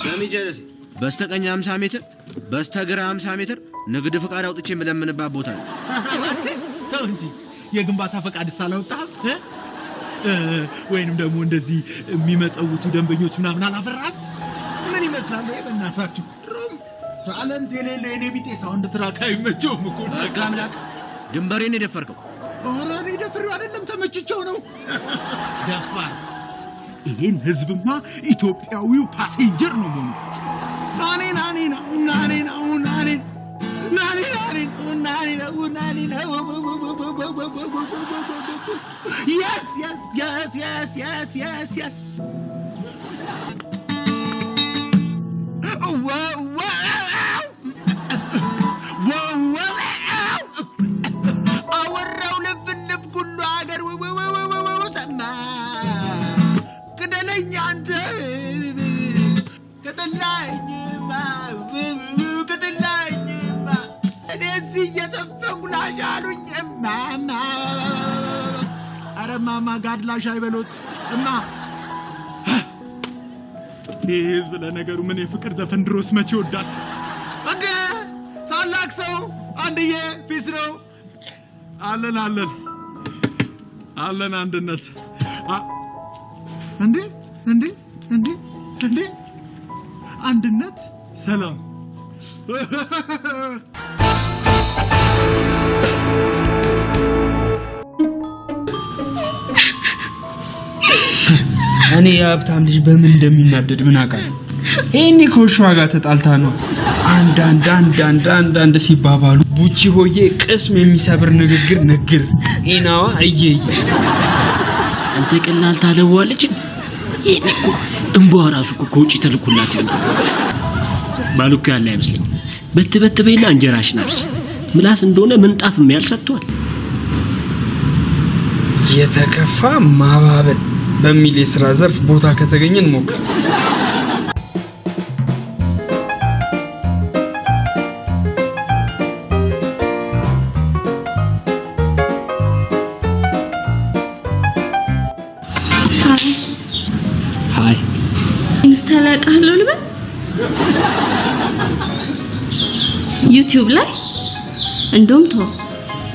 ሰሚጀለስ በስተቀኝ 50 ሜትር በስተግራ 50 ሜትር ንግድ ፍቃድ አውጥቼ መለምንባት ቦታ ነው። ተው እንጂ የግንባታ ፍቃድ ሳላውጣህ ወይንም ደግሞ እንደዚህ የሚመጸውቱ ደንበኞች ምናምን አላፈራም? ምን ይመስላል በእናታችሁ? ድሮም ታለንት የሌለ የኔ ቢጤ ሳውንድ ትራክ አይመቸውም እኮ። አምላክ ድንበሬን የደፈርከው። ኧረ እኔ ደፍሬው አይደለም ተመችቼው ነው። ደፋር ይሄን ህዝብማ ኢትዮጵያዊው ፓሴንጀር ነው ሞኝ። Yes. Mama ጋድላሽ አይበሎት እና ህዝብ ለነገሩ ምን የፍቅር ዘፈን ድሮስ መቼ ወዳል እንዴ? ታላቅ ሰው አንድዬ ፊስ ነው አለን አንድነት እንዴ አንድነት ሰላም እኔ የሀብታም ልጅ በምን እንደሚናደድ ምን አውቃለሁ። እኔ ኮሽዋ ጋር ተጣልታ ነው አንድ ሲባባሉ ቡቺ ሆዬ ቅስም የሚሰብር ንግግር ኢናዋ እየየ አንተ ቀላል ታለዋለች። እኮ እንቧ ራሱ እኮ ከውጪ ተልኩላት ነው ባሉካ ያለ አይመስልኝ። በትበይና እንጀራሽ ነፍስ ምላስ እንደሆነ ምንጣፍም ያልሰጥቷል። የተከፋ ማባበል በሚል የሥራ ዘርፍ ቦታ ከተገኘን ሞክር። ሃይ ኢንስታላቃለሁ ልበል ዩቲዩብ ላይ እንደውም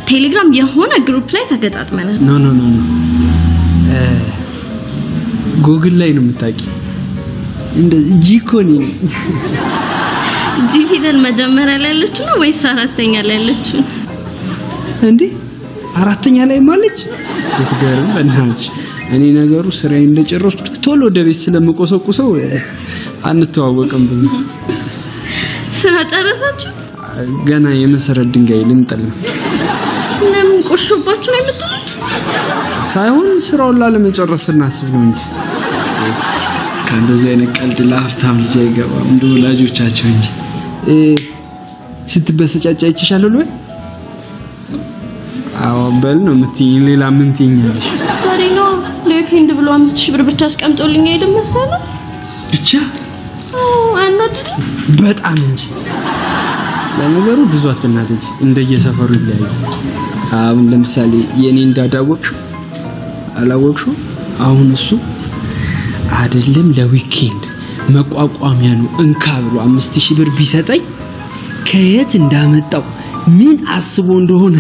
ቴሌግራም የሆነ ግሩፕ ላይ ተገጣጥመናል። ኖ ጉግል ላይ ነው የምታውቂ? እንደዚህ ጂኮኒ ጂ ፊደል መጀመሪያ ላይ ያለችው ነው ወይስ አራተኛ ላይ ያለችው? እንዴ አራተኛ ላይ ማለች ስትገርም በእናትሽ። እኔ ነገሩ ስራዬን እንደጨረስኩ ቶሎ ወደ ቤት ስለምቆሰቁሰው አንተዋወቅም ብዙ። ስራ ጨረሳችሁ? ገና የመሰረት ድንጋይ ልንጥል ነው። ለምን ቆሽሾባችሁ ነው የምትሉት? ሳይሆን ስራውን ላለመጨረስ እናስብ ነው እንጂ ከእንደዚህ አይነት ቀልድ ለሀብታም ልጅ አይገባም። እንደ ወላጆቻቸው እንጂ ስትበሰጫጫ ይችላል ወይ? አዎ በል ነው የምትይኝ። ሌላ ምን ትይኛለሽ? ዛሬ ነው ለዊኬንድ ብሎ 5000 ብር ብቻ አስቀምጦልኝ አይደል መሰለህ? ብቻ አናድድ በጣም እንጂ። ለነገሩ ብዙ አትናደጂ፣ እንደየሰፈሩ ይለያያል። አሁን ለምሳሌ የኔ እንዳዳወቅሽው አላወቅሽው? አሁን እሱ አይደለም ለዊኬንድ መቋቋሚያ ነው እንካ ብሎ 5000 ብር ቢሰጠኝ ከየት እንዳመጣው ምን አስቦ እንደሆነ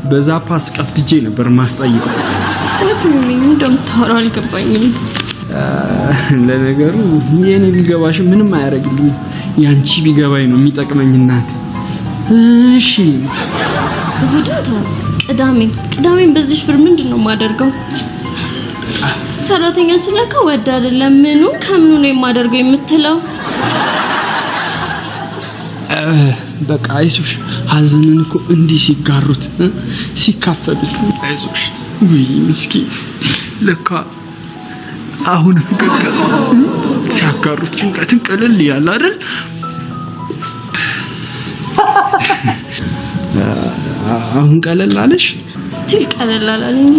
በዛ ፓስ ቀፍትጄ ነበር ማስጠይቀው። ምን እንደምታወራው አልገባኝም። ለነገሩ የኔ ቢገባሽ ምንም አያረግልኝ፣ ያንቺ ቢገባኝ ነው የሚጠቅመኝ እናት። እሺ ቅዳሜን በዚህ ብር ምንድነው ማደርገው? ሰራተኛችን ለካ ወደ አይደለም ምኑ ከምኑ ነው የማደርገው የምትለው? በቃ አይዞሽ፣ ሀዘንን እኮ እንዲህ ሲጋሩት ሲካፈሉት አይዞሽ። ውይ ምስኪን ለካ አሁን ፍቅር ሲያጋሩት ጭንቀትን ቀለል ያለ አይደል? አሁን ቀለል አለሽ? ስቲል ቀለል አላለኝ።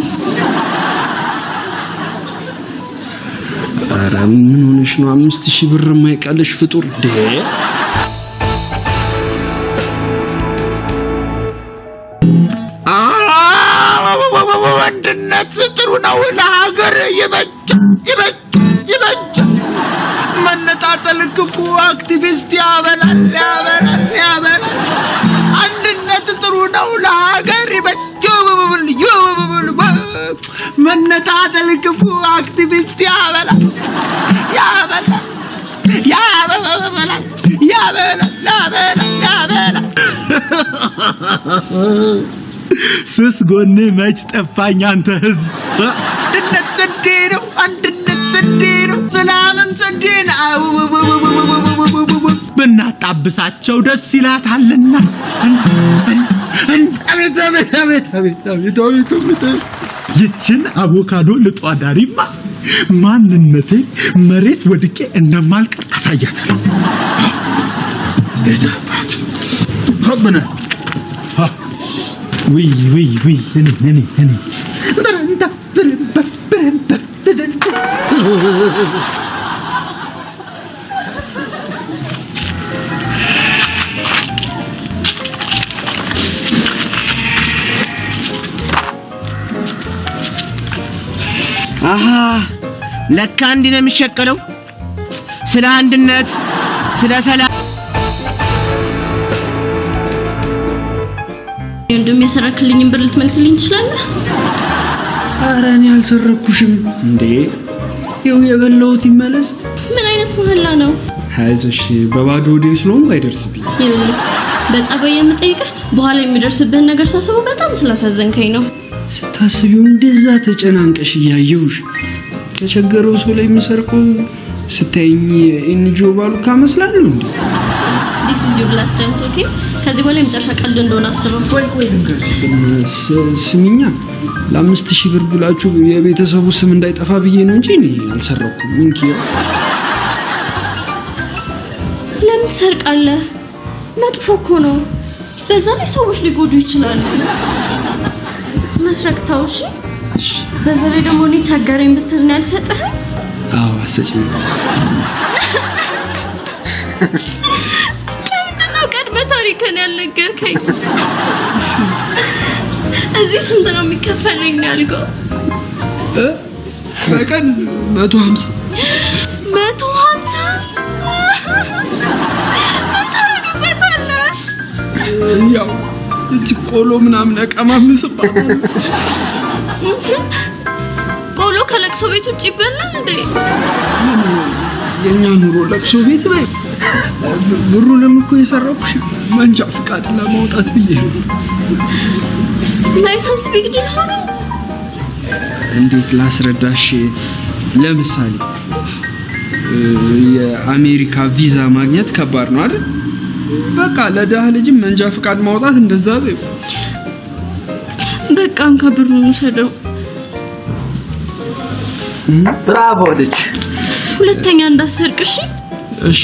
ኧረ ምን ሆነሽ ነው? 5000 ብር የማይቀልሽ ፍጡር ደ ወንድነት ጥሩ ነው ለሀገር ይበጅ። መነጣ መነጣጠል ክፉ አክቲቪስት ያበላል። አንድነት ጥሩ ነው ለሀገር መነጣጠል ክፉ አክቲቪስት ያበላል። ስስ ጎኔ መች ጠፋኝ አንተ ህዝብ። አንድነት ጽዴ ነው ሰላምም ጽዴ ነው። ብናጣብሳቸው ደስ ይላታልና ይችን አቮካዶ ልጧ ዳሪማ ማንነቴ መሬት ወድቄ እንደማልቀር አሳያታለሁ። ሆብነ ወይ እኔ አሃ ለካ እንዲህ ነው የሚሸቀለው። ስለ አንድነት ስለ ሰላም እንደም የሰረክልኝን ብር ልትመልስልኝ ትችላለህ? ኧረ እኔ አልሰረኩሽም እንዴ። ይኸው የበላሁት ይመለስ። ምን አይነት መሐላ ነው? አይዞሽ በባዶ ወዴ ስለሆንኩ አይደርስብኝ። በጸባይ የምጠይቅህ በኋላ የሚደርስብህን ነገር ሳስበው በጣም ስላሳዘንከኝ ነው። ስታስቢው እንደዛ ተጨናንቀሽ እያየሁሽ ከቸገረው ሰው ላይ የሚሰርቀው ስታይኝ ኤንጂኦ ባሉካ መስላለሁ እንዴ? This is your last chance, okay? ከዚህ በኋላ የመጨረሻ ቀልድ እንደሆነ አስበው። ቆይ ስሚኛ ለ5000 ብር ብላችሁ የቤተሰቡ ስም እንዳይጠፋ ብዬ ነው እንጂ እኔ አልሰረኩም። እንኪ ለምን ትሰርቃለህ? መጥፎ እኮ ነው። በዛ ላይ ሰዎች ሊጎዱ ይችላሉ። መስረቅ ተው እሺ። በዛ ላይ ደግሞ እኔ ቸገረኝ ብትል ነው ያልሰጠኸኝ? አዎ አሰጪኝ። ለምንድነው ቀድመ ታሪክን ያልነገርከኝ? እዚህ ስንት ነው የሚከፈለኝ ያልከው? በቀን 150 ያው እቺ ቆሎ ምናምን አቀማምስባት። ቆሎ ከለቅሶ ቤት ውጪ ይበላል እንዴ? የኛ ኑሮ ለቅሶ ቤት ላይ ብሩንም እኮ የሰራኩሽ መንጃ ፍቃድ ለማውጣት ብዬ ነው። ላይሰንስ ቢግዲል ሆኖ እንዴት ላስረዳሽ? ለምሳሌ የአሜሪካ ቪዛ ማግኘት ከባድ ነው አይደል? በቃ ለዳህ ልጅም መንጃ ፍቃድ ማውጣት እንደዛ ነው። በቃ አንካ ብሩን ወሰደው። ብራቮ ልጅ። ሁለተኛ እንዳሰርቅሽ። እሺ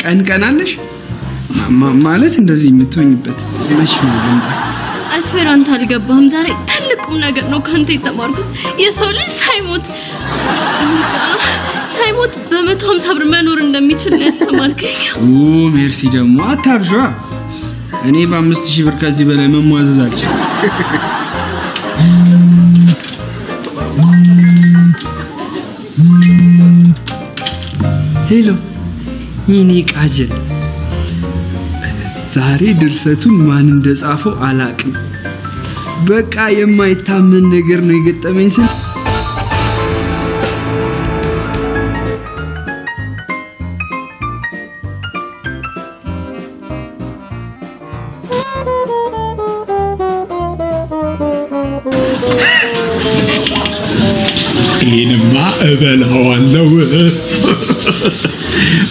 ቀን አለሽ ማለት እንደዚህ የምትሆኝበት መቼ ነው? አስፈራንታ አልገባህም። ዛሬ ትልቁም ነገር ነው ካንተ የተማርኩት። የሰው ልጅ ሳይሞት በ150 ብር መኖር እንደሚችል ነው ያስተማርከኝ። ሜርሲ ደግሞ አታብዣ። እኔ በ5000 ብር ከዚህ በላይ መሟዘዝ አልችልም። ሄሎ የኔ ቃጀል፣ ዛሬ ድርሰቱን ማን እንደጻፈው አላቅም። በቃ የማይታመን ነገር ነው የገጠመኝ ስል ይሄንማ እበላዋለሁ።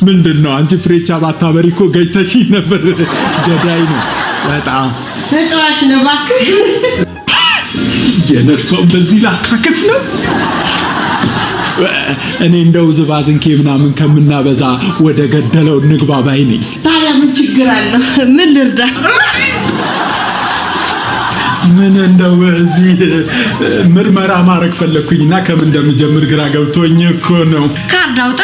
ምንድነው አንቺ ፍሬቻ ባታበሪ እኮ ገይተሽ ነበር። ገዳይ ነው በጣም ተጫዋች ነው እባክህ። የነርሷን በዚህ ላካክስ ነው። እኔ እንደው ዝባዝንኬ ምናምን ከምናበዛ ወደ ገደለው ንግባ ባይ ነኝ። ታዲያ ምን ችግር አለው? ምን ልርዳ? ምን እንደው እዚህ ምርመራ ማድረግ ፈለኩኝና ከምን እንደምጀምር ግራ ገብቶኝ እኮ ነው። ካርድ አውጣ።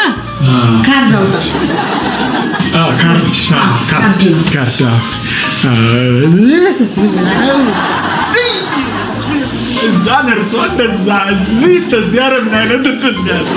እዛ ነርሷ እንደዛ እዚህ እንደዚህ ኧረ ምን አይነት እድል ያለ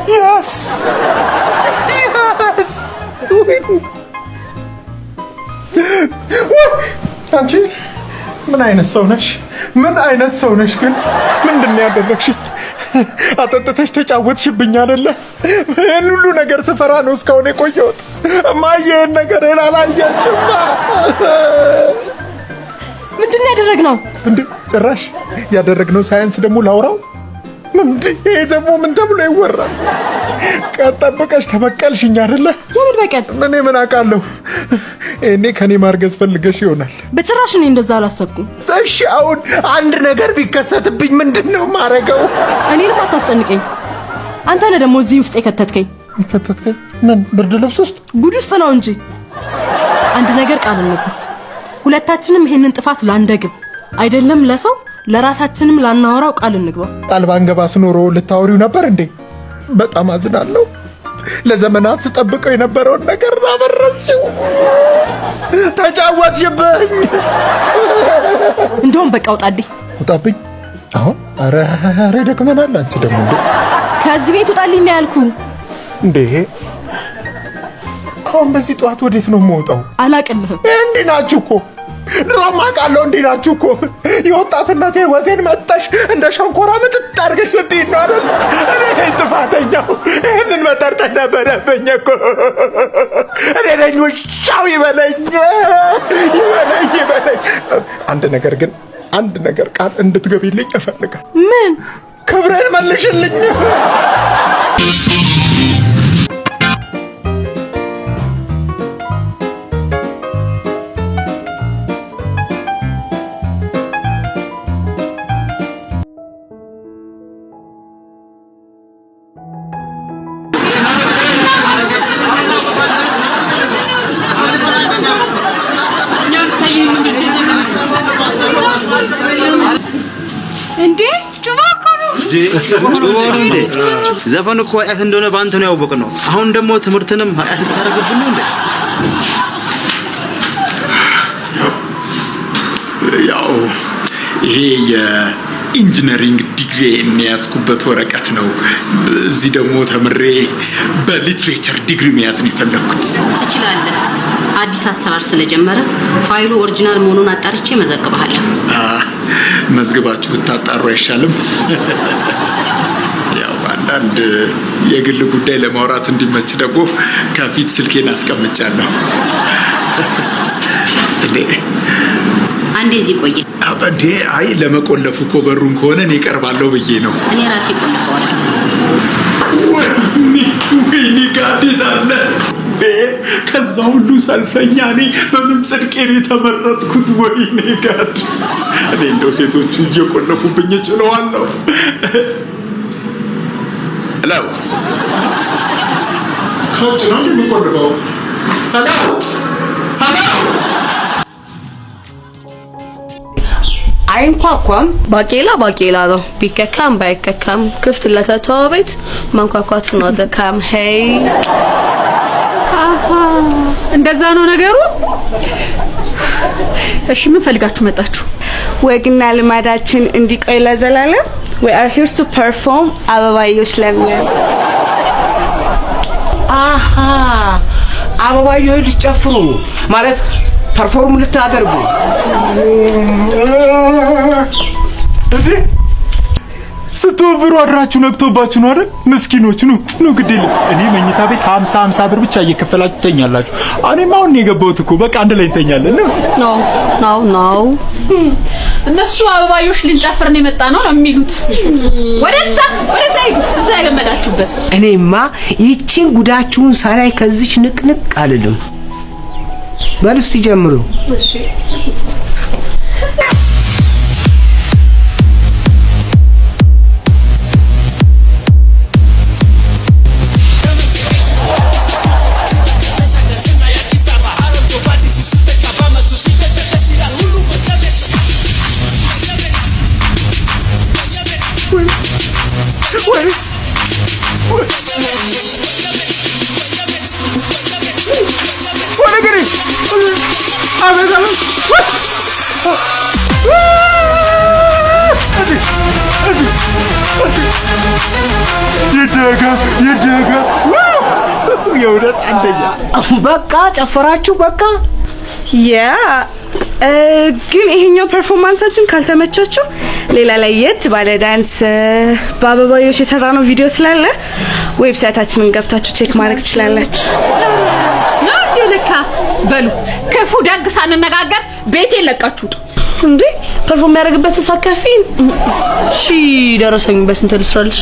Yes! አንቺ ምን አይነት ሰው ነሽ? ምን አይነት ሰው ነሽ ግን? ምንድን ነው ያደረግሽኝ? አጠጥተሽ ተጫወትሽብኝ አይደለ? ይህን ሁሉ ነገር ስፈራ ነው እስካሁን የቆየሁት። እማዬ ይህን ነገር አላየሽም? ምንድን ነው ያደረግነው? እንዴ ጭራሽ ያደረግነው ሳይንስ ደግሞ ላውራው? እንዴ ይሄ ደግሞ ምን ተብሎ ይወራል? ቀጠብቀሽ ተበቀልሽኝ አይደለ? የምን በቀል? ምን አውቃለሁ? እኔ ከኔ ማርገዝ ፈልገሽ ይሆናል። በጭራሽ እኔ እንደዛ አላሰብኩም። እሺ አሁን አንድ ነገር ቢከሰትብኝ ምንድነው ማረገው? እኔንም አታስጨንቀኝ። አንተ ነህ ደግሞ እዚህ ውስጥ የከተትከኝ። ምን ብርድ ልብስ ውስጥ? ጉድ ውስጥ ነው እንጂ። አንድ ነገር ቃል እንግባ። ሁለታችንም ይሄንን ጥፋት ላንደግም፣ አይደለም ለሰው ለራሳችንም ላናወራው ቃል እንግባ። ቃል ባንገባስ ኖሮ ልታወሪው ነበር እንዴ? በጣም አዝናለሁ። ለዘመናት ስጠብቀው የነበረውን ነገር አበረስሽው፣ ተጫወትሽብኝ። እንደውም በቃ ውጣልኝ። ውጣብኝ? አሁን ኧረ ደክመናል። አንቺ ደግሞ እንዴ ከዚህ ቤት ውጣልኝ ነው ያልኩ እንዴ። አሁን በዚህ ጠዋት ወዴት ነው የምወጣው? አላቅልህም። እንዲህ ናችሁ እኮ ድሮም አውቃለሁ። እንዲህ ናችሁ እኮ የወጣትነቴ ወዜን መጠሽ እንደ ሸንኮራ ምጥጥ አድርገሽ ልትሄድ ነው አይደል? እኔ ጥፋተኛው ይህንን መጠርጠር ነበረብኝ እኮ። እኔ ነኝ ውሻው። ይበለኝ። አንድ ነገር ቃል እንድትገቢልኝ እፈልጋለሁ። ምን? ክብሬን መልሽልኝ። እንዴ ጩባኮ ነው እንዴ? ዘፈን እኮ ኃጢአት እንደሆነ ባንተ ነው ያወቅነው። አሁን ደግሞ ትምህርትንም ኃጢአት ልታደርግብን ነው እንዴ? ያው ይሄ የኢንጂነሪንግ ዲግሪ የሚያስኩበት ወረቀት ነው። እዚህ ደግሞ ተምሬ በሊትሬቸር ዲግሪ መያዝ ነው የፈለኩት። ትችላለህ። አዲስ አሰራር ስለጀመረ ፋይሉ ኦሪጂናል መሆኑን አጣርቼ መዘግባለሁ። መዝግባችሁ ብታጣሩ አይሻልም? ያው አንዳንድ የግል ጉዳይ ለማውራት እንዲመች ደግሞ ከፊት ስልኬን አስቀምጫለሁ። አንዴ እዚህ ቆየ። እንዴ አይ ለመቆለፉ እኮ በሩን ከሆነ እኔ እቀርባለሁ ብዬ ነው። እኔ ራሴ ቆልፈዋለሁ። ወይኔ ጋዴት አለ። ከዛ ሁሉ ሰልፈኛ እኔ በምን ጽድቄ ነው የተመረጥኩት? ወይኔ ጋድ። እኔ እንደው ሴቶቹ እየቆለፉብኝ እችለዋለሁ። ሄሎ ከውጭ ነው የሚቆልፈው? ሄሎ አይንኳኳም። ባቄላ ነው። ቢከካም ባይከካም ክፍት ለተተወ ቤት ማንኳኳት ነው ደካም። ሄይ አሃ እንደዛ ነው ነገሩ። እሺ ምን ፈልጋችሁ መጣችሁ? ወግና ልማዳችን እንዲቆይ ለዘላለም we are here to perform አበባዮሽ ለምለም። አሃ አበባዮሽ ልትጨፍሩ ማለት ፐርፎርም ልታደርጉ እንዴ? ስትወፍሩ አድራችሁ ነግቶባችሁ ነው አይደል? ምስኪኖች ኑ ግድ የለም። እኔ መኝታ ቤት 50 ብር ብቻ እየከፈላችሁ ተኛላችሁ። እኔም አሁን የገባሁት እኮ በቃ አንድ ላይ እንተኛለን። ነው እነሱ አበባዮሽ ልንጨፍር ነው የመጣ ነው የሚሉት። ወደዛ እዛ ያለመዳችሁበት። እኔማ ይቺን ጉዳችሁን ሳላይ ከዚች ንቅንቅ አልልም። በል እስቲ ጀምሩ። እሺ የእውነት አንደኛ። በቃ ጨፈራችሁ በቃ። ያ ግን ይሄኛው ፐርፎርማንሳችን ካልተመቻችሁ ሌላ ለየት ባለ ዳንስ በአበባዮሽ የሰራነው ቪዲዮ ስላለ ዌብሳይታችንን ገብታችሁ ቼክ ማድረግ ትችላላችሁ። ለካ በሉ ክፉ ደግ ሳንነጋገር ቤቴ ለቃችሁ ውጡ። እንዴ ፐርፎርም ያደርግበት ሳካፊን እሺ ደረሰኝ በስንት ልስራልሽ?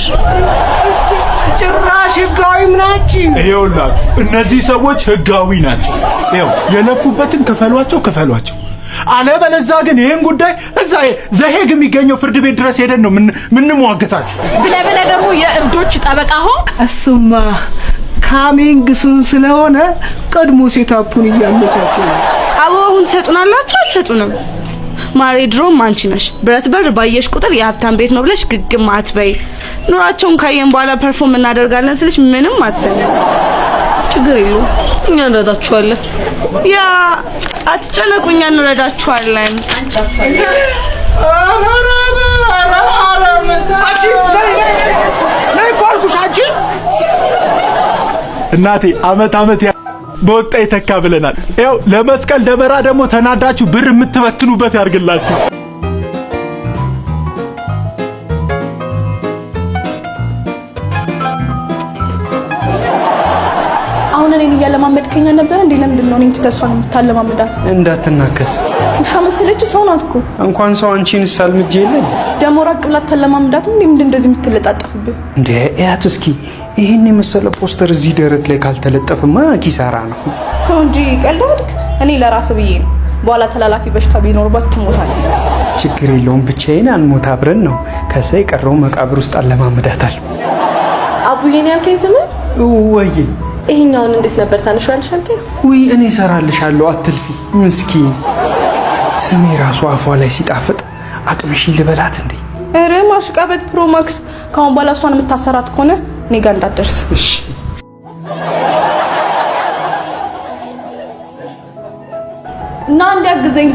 ጭራሽ ህጋዊም ናችሁ። ይኸውላችሁ እነዚህ ሰዎች ህጋዊ ናቸው። ይኸው የለፉበትን ክፈሏቸው። አለበለዚያ ግን ይሄን ጉዳይ እዛ ዘሄግ የሚገኘው ፍርድ ቤት ድረስ ሄደን ነው ምንሟገታችሁ። ብለህ ደግሞ የእብዶች ጠበቃ ሆንክ። እሱማ ካሚንግሱን ስለሆነ ቀድሞ ሴታፑን እያመቻቸ ነው። አሁን ትሰጡናላችሁ አትሰጡንም? ማሬ ድሮም አንቺ ነሽ ብረት በር ባየሽ ቁጥር የሀብታም ቤት ነው ብለሽ ግግም አትበይ። ኑራቸውን ካየን በኋላ ፐርፎርም እናደርጋለን ስልሽ ምንም አትሰሚ። ችግር የለውም እኛ እንረዳችኋለን። ያ አትጨነቁ እኛ እንረዳችኋለን። እናቴ አመት በወጣ የተካ ብለናል። ያው ለመስቀል ደመራ ደግሞ ተናዳችሁ ብር የምትበትኑበት ያርግላችሁ። አሁን እኔን እያለማመድከኝ ነበር እንዴ? ለምንድን ነው እኔን ተሷን የምታለማመዳት? እንዳትናከስ። ውሻ መሰለች ሰው ናት እኮ። እንኳን ሰው አንቺን ሳልምጄ የለ ደሞ ራቅ ብላ ታለማመዳት እንዴ? ምንድን እንደዚህ የምትለጣጠፍብህ እንዴ? ያት እስኪ ይሄን የመሰለ ፖስተር እዚህ ደረት ላይ ካልተለጠፈማ ኪሳራ ነው። ተው እንጂ ቀልድ። እኔ ለራስ ብዬ ነው። በኋላ ተላላፊ በሽታ ቢኖርባት ትሞታለች። ችግር የለውም ብቻዬን አንሞት አብረን ነው። ከዛ የቀረው መቃብር ውስጥ አለማመዳታል። አቡዬን ያልከኝ ስም ወይ ይሄኛውን እንዴት ነበር ታነሻለሽ አልከኝ? ውይ እኔ እሰራልሻለሁ አትልፊ። ምስኪን ስሜ ራሱ አፏ ላይ ሲጣፍጥ አቅምሽን ልበላት እንዴ? ኧረ ማሽቃበጥ ፕሮማክስ። ካሁን በኋላ እሷን የምታሰራት ከሆነ እኔ ጋር እንዳትደርስ እሺ? እና እንዲያግዘኝ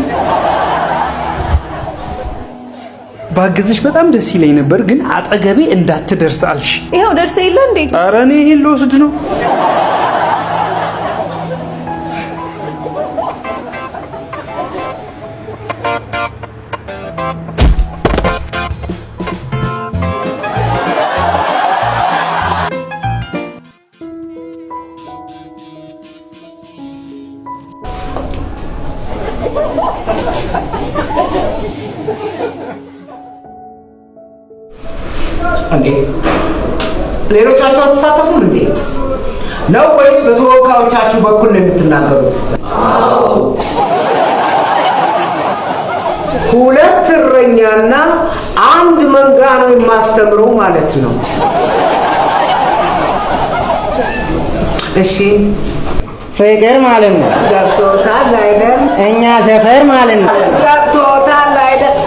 ባግዝሽ በጣም ደስ ይለኝ ነበር፣ ግን አጠገቤ እንዳትደርስ አልሽ። ይሄው ደርሰ የለ እንዴ? ኧረ እኔ ይሄን ልወስድ ነው። እንዴ ሌሎቻችሁ አትሳተፉም እንዴ? ነው ወይስ በተወካዮቻችሁ በኩል ነው የምትናገሩት? አዎ። ሁለት እረኛና አንድ መንጋ ነው የማስተምረው ማለት ነው። እሺ ፍቅር ማለት ነው። ገብቶታል አይደል? እኛ ሰፈር ማለት ነው። ገብቶታል አይደል?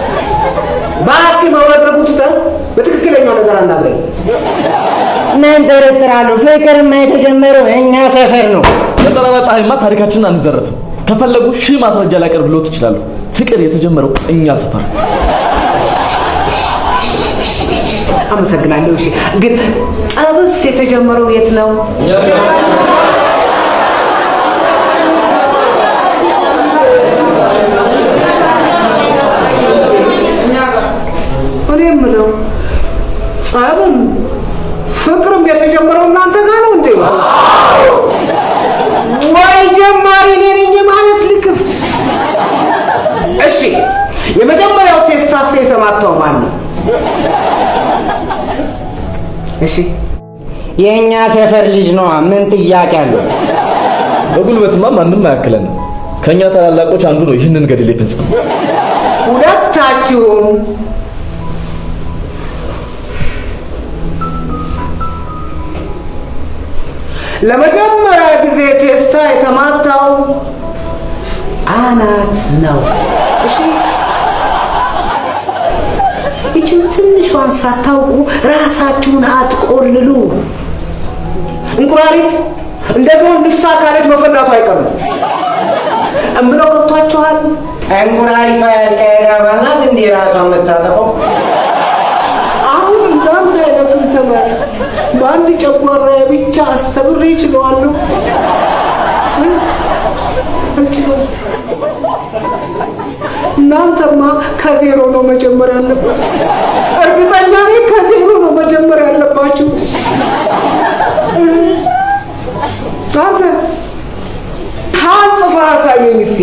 ባክ መወረቁት በትክክለኛው ነገር አናግረኝ። ምን ተረጥራለሁ? ፍቅርማ የተጀመረው እኛ ሰፈር ነው። በጠራራ ፀሐይማ ታሪካችንን አንዘረፍም። ከፈለጉ ሺህ ማስረጃ ላቀርብልዎት እችላለሁ። ፍቅር የተጀመረው እኛ ሰፈር። አመሰግናለሁ። እሺ ግን ጠብስ የተጀመረው የት ነው? እኔ የምለው ጸብም ፍቅርም የተጀመረው እናንተ ጋር ነው እንዴ? ወይ ጀማሪ እኔ ነኝ ማለት ልክፍት። እሺ የመጀመሪያው ቴስታስ የተማታው ማን ነው? እሺ የኛ ሰፈር ልጅ ነው። ምን ጥያቄ አለው? በጉልበትማ ማንም አያክለንም። ከኛ ታላላቆች አንዱ ነው ይህንን ገድል የፈጸመው። ሁለታችሁም ለመጀመሪያ ጊዜ ቴስታ የተማታው አናት ነው። እሺ ይችን ትንሿን ሳታውቁ ራሳችሁን አትቆልሉ። እንቁራሪት እንደዚህ ንፍሳ ካለች መፈናቱ አይቀርም። እምለው ገብቷችኋል? እንቁራሪቷ ያልቀረባላት እንዴ ራሷን መታጠፈው። አሁን እናንተ አይነቱን ተማሪ በአንድ ጨጓራ ብቻ አስተምሬ ይችላልው። እናንተማ ከዜሮ ነው መጀመር ያለበት። እርግጠኛ ነኝ ከዜሮ ነው መጀመር ያለባችሁ። አንተ ሃን ጽፋ አሳየኝ እስቲ።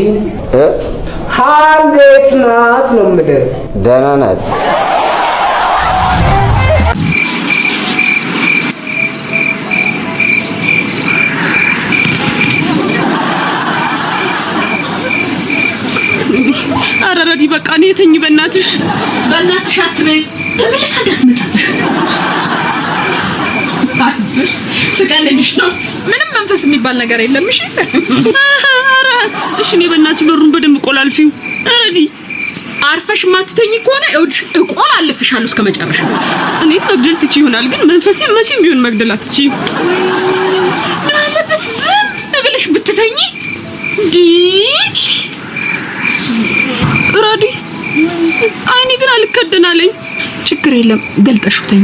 ሃን እንዴት ናት ነው የምልህ? ደህና ናት። ኧረ ረዲ በቃ እኔ ተኝ በእናትሽ አትበይ። ተመልሳ እንዳትመጣብሽ። አዝሽ ስቀልልሽ ነው። ምንም መንፈስ የሚባል ነገር የለም። እሺ ኧረ እሺ እኔ በእናትሽ በሩን በደንብ ቆላልፊው። ረዲ አርፈሽ ማትተኝ ከሆነ እውልሽ እቆላልፍሻለሁ እስከመጨረሻ። እኔ መግደል ትችይ ይሆናል ግን መንፈሴን መቼም ቢሆን መግደል አትችይም። ምን አለበት ዝም ብለሽ ብትተኝ እንዴ? ራዲ አይኔ ግን አልከደናለኝ። ችግር የለም ገልጠሽው ተኝ።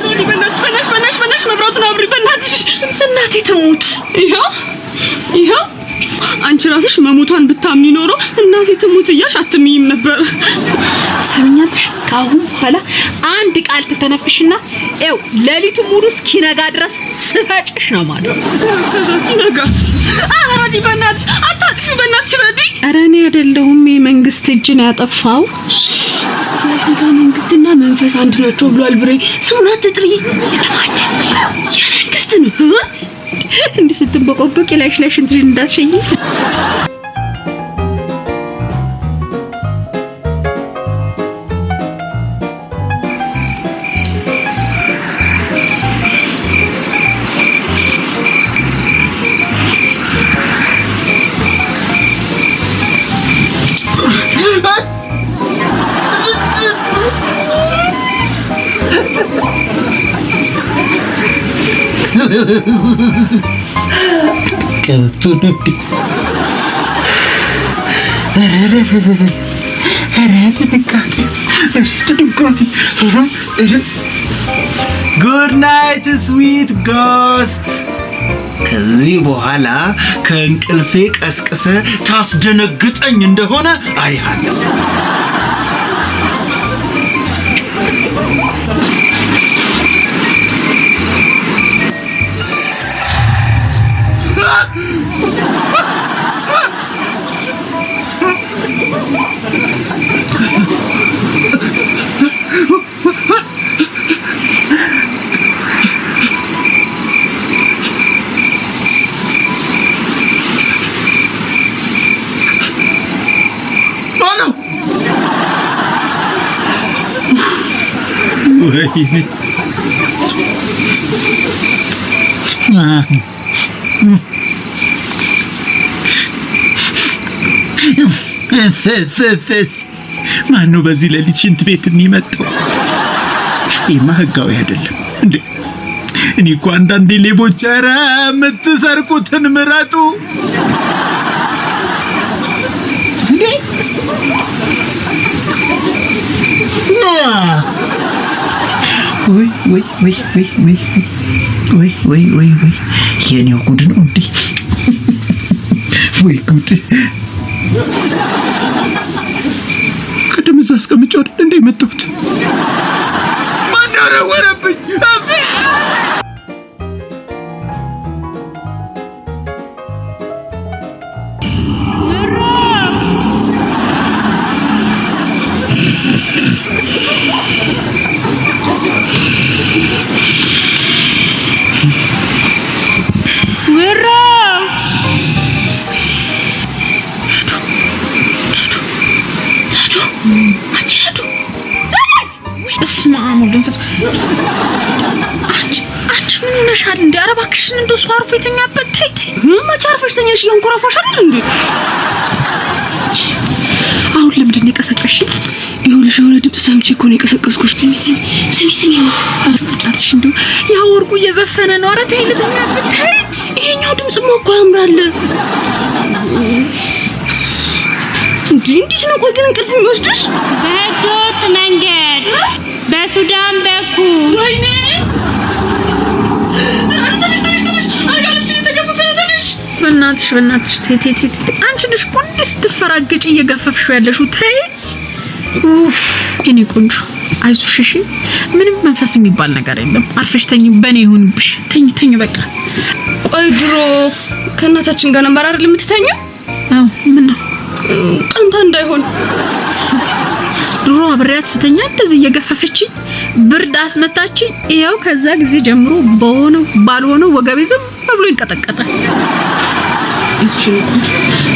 ራዲ በእናትሽ መብራቱን አብሪ በእናትሽ። እናቴ ትሙት። ይኸው አንቺ ራስሽ መሞቷን ብታምኒ ኖሮ እናቴ ትሙት እያልሽ አትምይም ነበር። ሰምኛለሽ? ካሁን በኋላ አንድ ቃል ተተነፍሽና ኤው ሌሊቱ ሙሉ እስኪነጋ ድረስ ስፈጭሽ ነው ማለት። ከዛ ሲነጋስ? ራዲ በእናትሽ አታጥፊው በእናትሽ ራዲ። ኧረ እኔ አይደለሁም የመንግስት እጅን ያጠፋው። የአፍሪካ መንግስትና መንፈስ አንድ ናቸው ብሏል ብሬ። ስሙን አትጥሪ። የመንግስት ነው እንዲህ ስትንበቆበቅ ላይሽ እንትን እንዳትሸኝ። ጉድ ናይት ስዊት ጎስት። ከዚህ በኋላ ከእንቅልፌ ቀስቅሰ ታስደነግጠኝ እንደሆነ አይሃለሁ። ማነው በዚህ ሌሊት ሽንት ቤት የሚመጣው? ይሄማ ህጋዊ አይደለም እንዴ! እኔ እኮ አንዳንዴ ሌቦች ኧረ የምትሰርቁትን ምረጡ እንዴ! ወይ የኔው ጉድ ነው እንዴ! ወይ ጉድ! ቅድም እዛ አስቀምጬው አይደል እንዴ መጣሁት? ማን ያወረብኝ? ወራ አንቺ ምን ሆነሻል እንዴ? ኧረ እባክሽን እንደው ሰው አርፎ የተኛበት ተይ መቼ አርፈሽ ተኛሽ? እያንኮራፋሽ አይደል እንዴ? አሁን ለምንድን ነው የቀሰቀሽኝ? ይኸውልሽ የሆነ ድምፅ ሰምቼ እኮ ነው የቀሰቀስኩሽ። ስሚ አትሽ እንደው ያ ወርቁ እየዘፈነ ነው። ኧረ ተይ ልተኛበት ተይ። ይሄኛው ድምፅማ እኮ ያምራል እንዴ! እንዴት ነው ቆይ ግን እንቅልፍ የሚወስድሽ? በህገወጥ መንገድ በሱዳን በኩል ወይኔ በእናትሽ ቴቴ አንቺ ልጅ ሁሌ ስትፈራገጪ እየገፈፍሽው ያለሽው ተይ። ኡፍ እኔ ቆንጆ አይዞሽ እሺ። ምንም መንፈስ የሚባል ነገር የለም። አርፈሽ ተኝ፣ በኔ ይሁንብሽ። ተኝ በቃ። ቆይ ድሮ ከእናታችን ጋር ነበር አይደል የምትተኛው? አዎ ምን ነው ቀንታ እንዳይሆን ድሮ አብሬያት ስተኛ እንደዚህ እየገፈፈችኝ ብርድ አስመታችኝ። ይኸው ከዛ ጊዜ ጀምሮ በሆነው ባልሆነው ወገቤ ዝም ብሎ ይንቀጠቀጣል። እሺ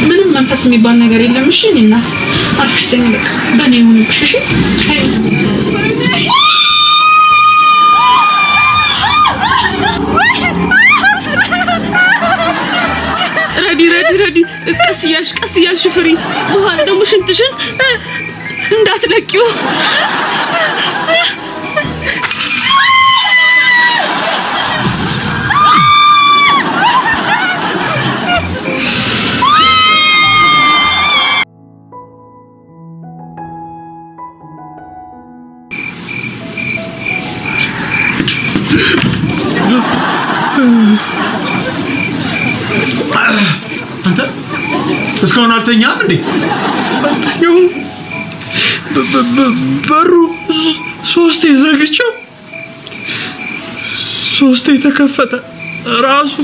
ምንም መንፈስ የሚባል ነገር የለም። እሺ እኔ እናት አርፈሽ ተኝ በቃ በኔ ይሁንብሽ እሺ። ረዲ ቀስ እያልሽ ፍሪ። በኋላ ደግሞ ሽንትሽን እንዳትለቂው። አንተ እስካሁን አልተኛም እንዴ? በሩ ሶስቴ ዘግቼው ሶስቴ ተከፈተ ራሱ።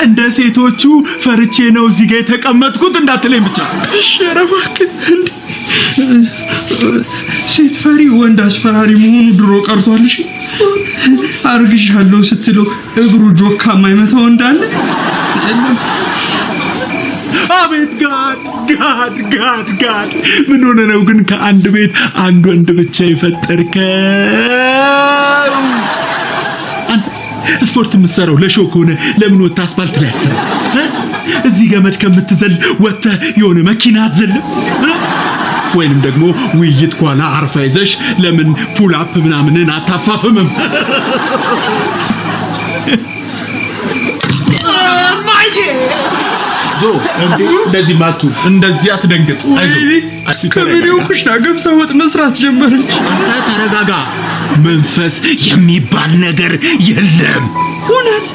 እንደ ሴቶቹ ፈርቼ ነው እዚህ ጋር የተቀመጥኩት እንዳትለኝ ብቻ። እሺ ኧረ እባክህ እንዴ! ሴት ፈሪ ወንድ አስፈራሪ መሆኑ ድሮ ቀርቷል። እሺ አርግሻለሁ ስትለው እግሩ ጆካ የማይመታው እንዳለ አቤት ጋድ ምን ሆነ ነው ግን ከአንድ ቤት አንድ ወንድ ብቻ የፈጠርከው? ስፖርት የምትሰራው ለሾው ከሆነ ለምን ወጥተህ አስፋልት ላይ አሰራ? እዚህ ገመድ ከምትዘል ወጥተህ የሆነ መኪና አትዘልም? ወይንም ደግሞ ውይይት ኳላ አርፋ ይዘሽ ለምን ፑል አፕ ምናምንን አታፋፍምም? እንደዚህ ማቱ እንደዚህ አትደንግጥ። ከቪዲዮ ኩሽና ገብታ ወጥ መስራት ጀመረች። ተረጋጋ። መንፈስ የሚባል ነገር የለም። እውነት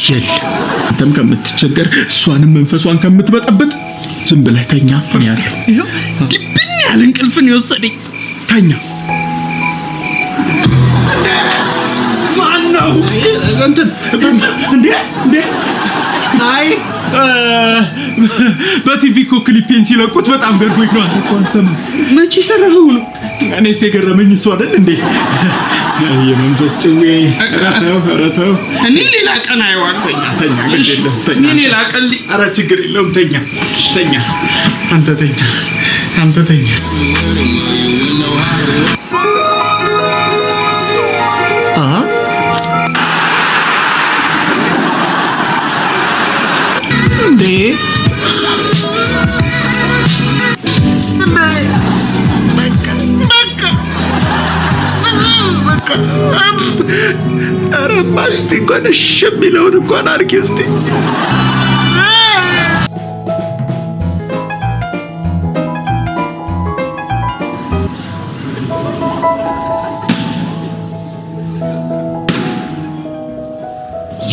የለም። አንተም ከምትቸገር እሷንም መንፈሷን ከምትበጠብጥ ዝም ብለህ ተኛ። ያለው ይሄው ድብን ያለ እንቅልፍን የወሰደኝ ተኛ። ማነው እንትን እንዴ? አይ በቲቪ እኮ ክሊፔን ሲለቁት በጣም ገርሞኝ ነው። አንተም መቼ ሰራኸው ነው? እኔስ የገረመኝ እሱ አይደል እንዴ? የመንፈስ ጭዌ ረተው እኔ ሌላ ቀን አይዋል። ተኛ ግድ የለም ተኛ። እኔ ሌላ ቀን ኧረ ችግር የለውም ተኛ። አንተ ተኛ። እንዴ ኧረ እስቲ እንኳን እሺ የሚለውን እንኳን አድርጊ እስቲ።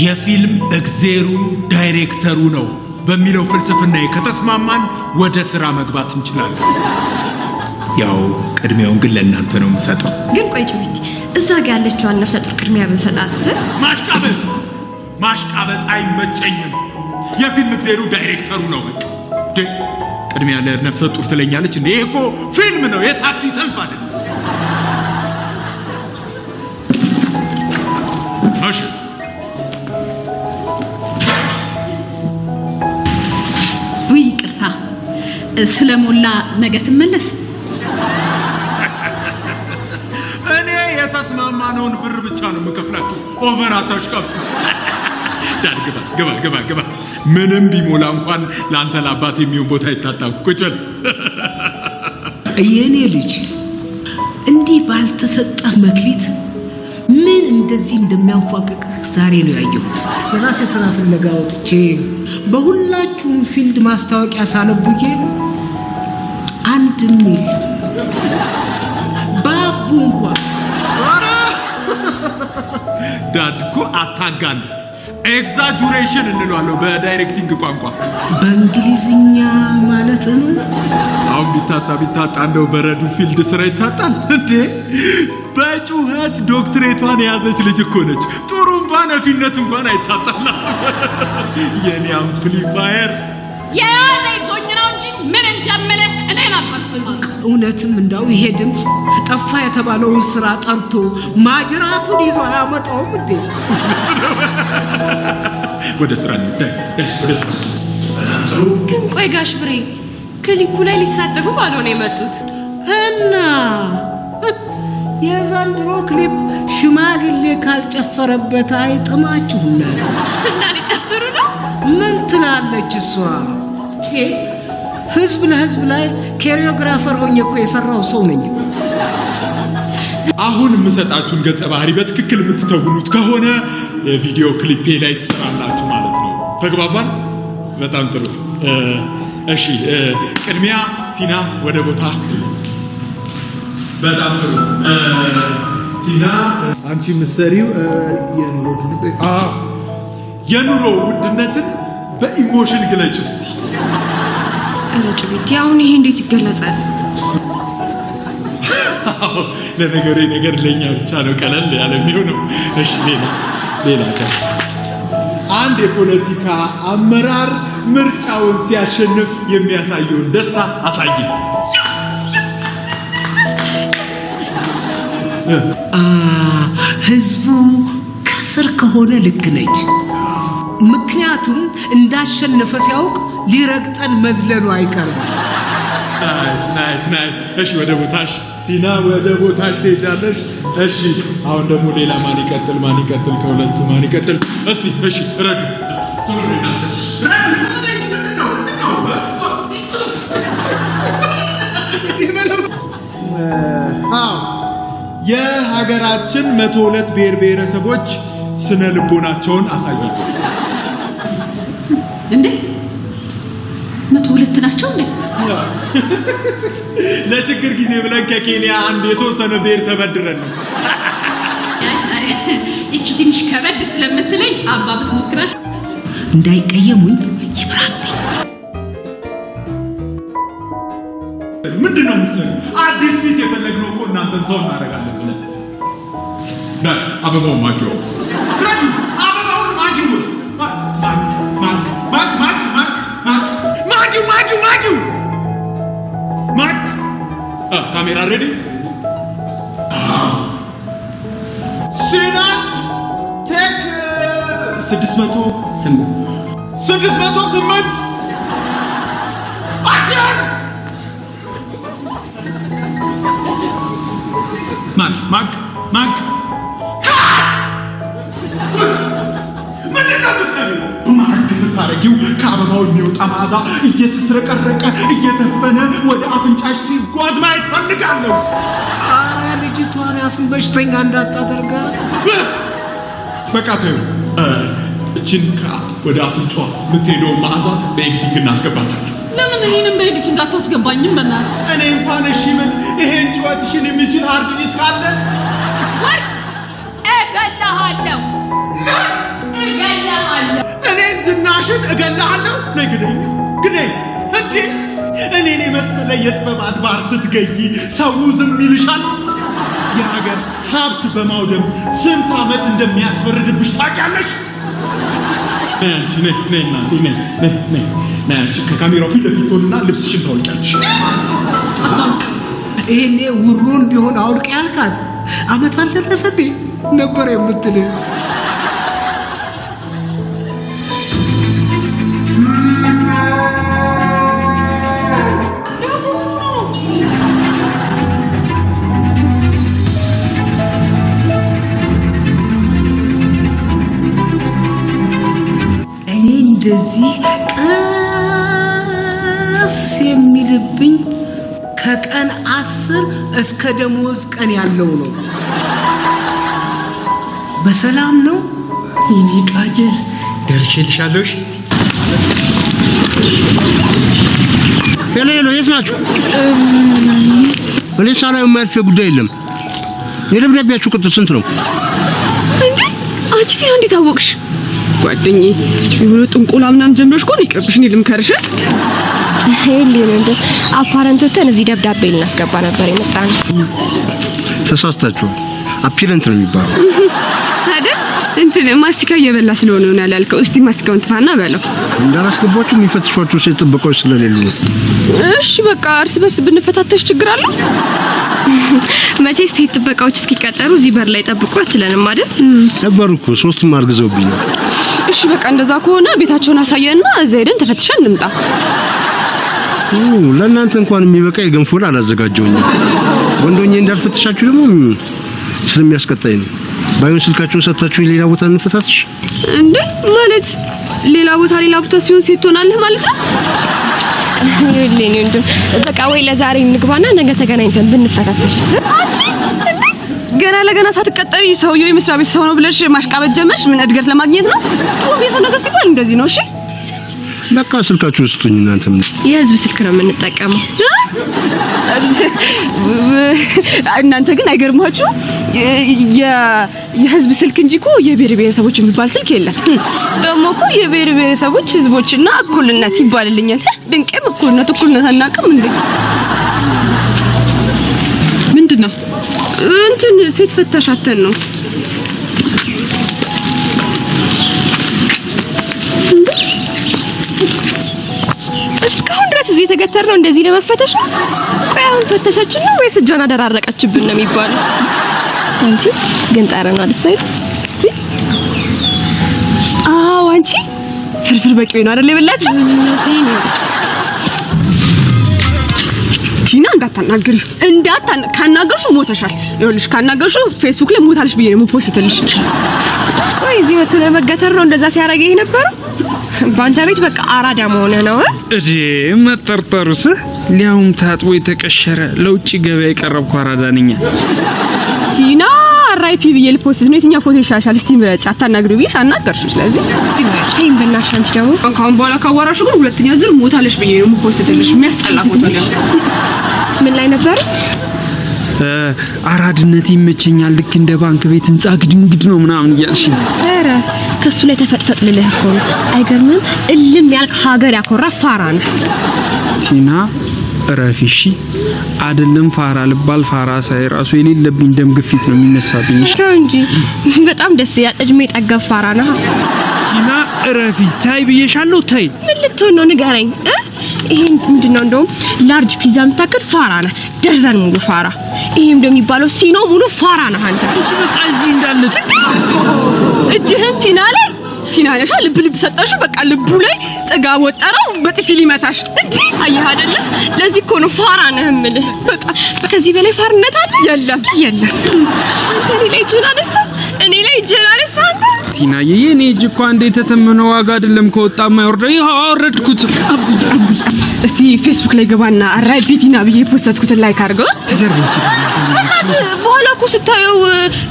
የፊልም እግዜሩ ዳይሬክተሩ ነው በሚለው ፍልስፍና ከተስማማን ወደ ስራ መግባት እንችላለን። ያው ቅድሚያውን ግን ለእናንተ ነው የምሰጠው። ግን ቆይ ጭሚት እዛ ጋር ያለችዋን ነፍሰ ጡር ቅድሚያ ብንሰጣትስ? ማሽቃበጥ አይመቸኝም። የፊልም እግዜሩ ዳይሬክተሩ ነው። በቃ ቅድሚያ ለነፍሰ ጡር ትለኛለች እንዴ? ይሄ እኮ ፊልም ነው፣ የታክሲ ሰልፍ አይደል? እሺ ይቅርታ ስለሞላ ነገ ትመለስ። ያወጣነውን ብር ብቻ ነው የምከፍላችሁ። ኦቨር አታሽቃብጡ። ዳድ ግባ። ምንም ቢሞላ እንኳን ለአንተ ለአባት የሚሆን ቦታ ይታጣም። ቁጭ በል የኔ ልጅ። እንዲህ ባልተሰጠህ መክሊት ምን እንደዚህ እንደሚያንፏቅቅ ዛሬ ነው ያየሁት። የራሴ ስራ ፍለጋ ወጥቼ በሁላችሁም ፊልድ ማስታወቂያ ሳነቡዬ አንድም የለም። ባቡ እንኳን ዳድ እኮ አታጋን ኤግዛጁሬሽን እንለዋለሁ በዳይሬክቲንግ ቋንቋ። በእንግሊዝኛ ማለት ነው። አሁን ቢታጣ እንደው በረዱ ፊልድ ስራ ይታጣል እንዴ? በጩኸት ዶክትሬቷን የያዘች ልጅ እኮ ነች። ጥሩምባ ነፊነት እንኳን አይታጣላት። የኔ አምፕሊፋየር የያዘ ይዞኝ ነው እንጂ ምን እንደምልህ እኔ ነበርኩ። እውነትም እንዳው ይሄ ድምፅ ጠፋ የተባለውን ስራ ጠርቶ ማጅራቱን ይዞ አያመጣውም እንዴ? ወደ ስራ እንደ ግን ቆይ ጋሽ ብሬ ክሊኩ ላይ ሊሳተፉ ባልሆነ የመጡት እና የዘንድሮ ክሊፕ ሽማግሌ ካልጨፈረበት አይጥማችሁና እና ሊጨፍሩ ነው። ምን ትላለች እሷ? ህዝብ ለህዝብ ላይ ኮሪዮግራፈር ሆኜ እኮ የሰራው ሰው ነኝ። አሁን የምሰጣችሁን ገጸ ባህሪ በትክክል የምትተውኑት ከሆነ የቪዲዮ ክሊፔ ላይ ትሰራላችሁ ማለት ነው። ተግባባን? በጣም ጥሩ። እሺ፣ ቅድሚያ ቲና ወደ ቦታ። በጣም ጥሩ። ቲና አንቺ ምሰሪው የኑሮ ውድነትን በኢሞሽን ግለጭ እስቲ። ጭቢቲ አሁን ይሄ እንዴት ይገለጻል? ለነገሩ ነገር ለኛ ብቻ ነው ቀለል ያለ የሚሆነው። እሺ ሌላ አንድ የፖለቲካ አመራር ምርጫውን ሲያሸንፍ የሚያሳየውን ደስታ አሳይ። ህዝቡ ከስር ከሆነ ልክ ነች። ምክንያቱም እንዳሸነፈ ሲያውቅ ሊረግጠን መዝለሉ አይቀርም። ናይስ። እሺ ወደ ቦታሽ ቲና፣ ወደ ቦታሽ ትሄጃለሽ። እሺ አሁን ደግሞ ሌላ ማን ይቀጥል? ከሁለቱ ማን ይቀጥል? እስቲ እሺ ረዱ የሀገራችን 102 ብሔር ብሔረሰቦች ስነ ልቦናቸውን አሳዩ። እንዴ 102 ናቸው እንዴ? ለችግር ጊዜ ብለን ከኬንያ አንድ የተወሰነ ብሔር ተበድረን ነው። እቺ ትንሽ ከበድ ስለምትለኝ አባ ብትሞክራል እንዳይቀየሙኝ ይብራብኝ። ምንድነው የምትሰሪው? አዲስ ፊት የፈለግነው እኮ እናንተን ሰው እናደርጋለን ብለን አበባውን ማጊው ካሜራ ሬዲ። ሲናት ቴክ 608 አክሽን። ማግ ምንድነው የምትሰሪው? ማግ ስታረጊው ከአበባው የሚወጣ መዓዛ እየተስረቀረቀ እየዘፈነ ወደ አፍንጫሽ ሲጓዝ ማየት ፈልጋለሁ። ልጅቷን ያስበሽተኛ እንዳታደርጋ። በቃ ተይው። እችን ወደ አፍንጫ የምትሄደው መዓዛ በኤዲቲንግ እናስገባታለን። ለምን እኔንም በኤዲቲንግ አታስገባኝም? በእናትህ እኔ እንኳን እሺ ምን ይሄን ጩኸትሽን የሚችል ሃርድ ዲስክ አለ? እገለሃለሁ። እኔን ዝናሽን እገለሃለሁ። ነይ ግደኝ እንዴ! እኔን የመሰለ የጥበብ አድባር ስትገይ ሰው ዝም ይልሻል? የሀገር ሀብት በማውደም ስንት ዓመት እንደሚያስፈርድብሽ ታውቂያለሽ? ነይ ከካሜራው ፊት ለፊት ሆንና ልብስሽን ታውቂያለሽ። ይሄኔ ውሩን ቢሆን አውልቅ ያልካት አመት አልደረሰ ነበር የምትል። እንደዚህ ቀስ የሚልብኝ ከቀን 10 እስከ ደሞዝ ቀን ያለው ነው። በሰላም ነው የኔ ቃጀል ደርሼልሻለሁ። ሄሎ የት ናችሁ? እኔ ሳላየው የማያልፍ ጉዳይ የለም። የደብዳቤያችሁ ቁጥር ስንት ነው? እንዴ አንቺ ቲና እንዴት አወቅሽ? ጓደኛዬ የሆነ ጥንቆላ ምናምን ጀምሮሽ ከሆነ ይቅርብሽ፣ እኔ ልምከርሽ። አፓረንቶተን እዚህ ደብዳቤ ልናስገባ ነበር የመጣነው። ተሳስታችኋል። አፒረንት ነው የሚባለው አይደል? እንትን ማስቲካ እየበላ ስለሆነ ነው ያላልከው። እስቲ ማስቲካውን ትፋና በለው። እንዳላስገባችሁ የሚፈትሿችሁ ሴት ጥበቃዎች ስለሌሉ ነው። እሺ በቃ እርስ በርስ ብንፈታተሽ ችግር አለ? መቼስ ሴት ጥበቃዎች እስኪቀጠሩ እዚህ በር ላይ ጠብቁ አትለንም አይደል? ነበሩ እኮ ሶስቱም አርግዘውብኝ። እሺ በቃ እንደዛ ከሆነ ቤታቸውን አሳየንና እዛ ሄደን ተፈትሸን እንምጣ። ለእናንተ እንኳን የሚበቃ የገንፎላ አላዘጋጀውኝም። ወንዶኜ እንዳልፈትሻችሁ ደግሞ ስለሚያስቀጣኝ ነው። ባይሆን ስልካችሁን ሰጣችሁ ሌላ ቦታ እንፈታትሽ። እንዴ ማለት ሌላ ቦታ ሲሆን ሴት ትሆናለህ ማለት ነው? ይኸውልኝ እንደው በቃ ወይ ለዛሬ እንግባና ነገ ተገናኝተን ብንፈታተሽ። ገና ለገና ሳትቀጠሪ ሰውየው የመስሪያ ቤት ሰው ነው ብለሽ ማሽቃበጥ ጀመርሽ። ምን እድገት ለማግኘት ነው? የሰው ነገር ሲባል እንደዚህ ነው። እሺ በቃ ስልካችሁን ስጡኝ። እናንተ ምን የህዝብ ስልክ ነው የምንጠቀመው። እናንተ ግን አይገርማችሁ? የህዝብ ስልክ እንጂ እኮ የብሔር ብሔረሰቦች የሚባል ስልክ የለም። ደግሞ እኮ የብሔር ብሔረሰቦች ህዝቦችና እኩልነት ይባልልኛል። ድንቄም እኩልነት አናውቅም እንዴ? ምንድነው እንትን ሴት ፈታሻተን ነው? እስካሁን ድረስ እዚህ የተገተርነው እንደዚህ ለመፈተሽ ነው? ቆይ አሁን ፈተሻችን ነው ወይስ እጇን አደራረቀችብን ነው የሚባለው? አንቺ ግን ጠረኗ ደስ አይል? እስቲ አዎ፣ አንቺ ፍርፍር በቂ ነው አይደል የበላችሁ? ቲና ካናገርሽው ሞተሻል። ይኸውልሽ ካናገርሽው ፌስቡክ ላይ ሞታለሽ ብዬ ነው ፖስትልሽ። ቆይ እዚህ መጥቶ ለመገተር ነው እንደዛ ሲያረገ የነበረው? ባንተ ቤት በቃ አራዳ መሆነ ነው እጂ መጠርጠሩስ ሊያውም ታጥቦ የተቀሸረ ለውጭ ገበያ የቀረብኩ አራዳ ነኝ። ቲና አራይፒ ብዬ ልፖስት ነው። የትኛው ፎቶ ይሻሻል? እስቲ ምረጭ። አታናግሪው ብዬሽ አናገርሽ። ስለዚህ ስቴም በእናትሽ አንቺ ደግሞ ካሁን በኋላ ካዋራሽ ግን ሁለተኛ ዝር ሞታለሽ ብዬ ነው ፖስትልሽ። የሚያስጠላ ፎቶ ነው። ምን ላይ ነበር? አራድነት ይመቸኛል ልክ እንደ ባንክ ቤት ህንጻ ግድንግድ ነው ምናምን እያልሽ። ኧረ ከሱ ላይ ተፈጥፈጥ ልልህ እኮ ነው። አይገርምም? እልም ያልክ ሀገር ያኮራ ፋራ ነው። ቲና ረፊሺ አይደለም ፋራ ልባል ፋራ ሳይ ራሱ የሌለብኝ ደም ግፊት ነው የሚነሳብኝ። ተው እንጂ በጣም ደስ ያለ እድሜ ጠገብ ፋራ ነው። ቲና ረፊ ታይ ብዬሻለሁ። ታይ ምን ልትሆን ነው ንገረኝ። ይሄ ምንድነው? እንደውም ላርጅ ፒዛ የምታክል ፋራ ነህ። ደርዘን ሙሉ ፋራ። ይሄም እንደሚባለው ሲኖ ሙሉ ፋራ ነህ አንተ። እቺ በቃ እዚህ እንዳለ እጅህን ቲና ነሻ ልብ ሰጠሽ። በቃ ልቡ ላይ ጥጋብ ወጠረው በጥፊ ሊመታሽ። እንዴ አየህ አይደለ? ለዚህ እኮ ነው ፋራ ነህ የምልህ። በጣም ከዚህ በላይ ፋርነት አለ? የለም። እኔ ላይ እጅህን አነሳ አንተ። ቲናዬ የኔ እጅ እኮ አንዴ የተተመነ ዋጋ አይደለም ከወጣማ ይወርደው። ይሄ አወረድኩት። እስቲ ፌስቡክ ላይ ገባና አራይፒ ቲና ብዬ ፖስትኩት ላይክ አድርገው። ተዘርበች በኋላ እኮ ስታየው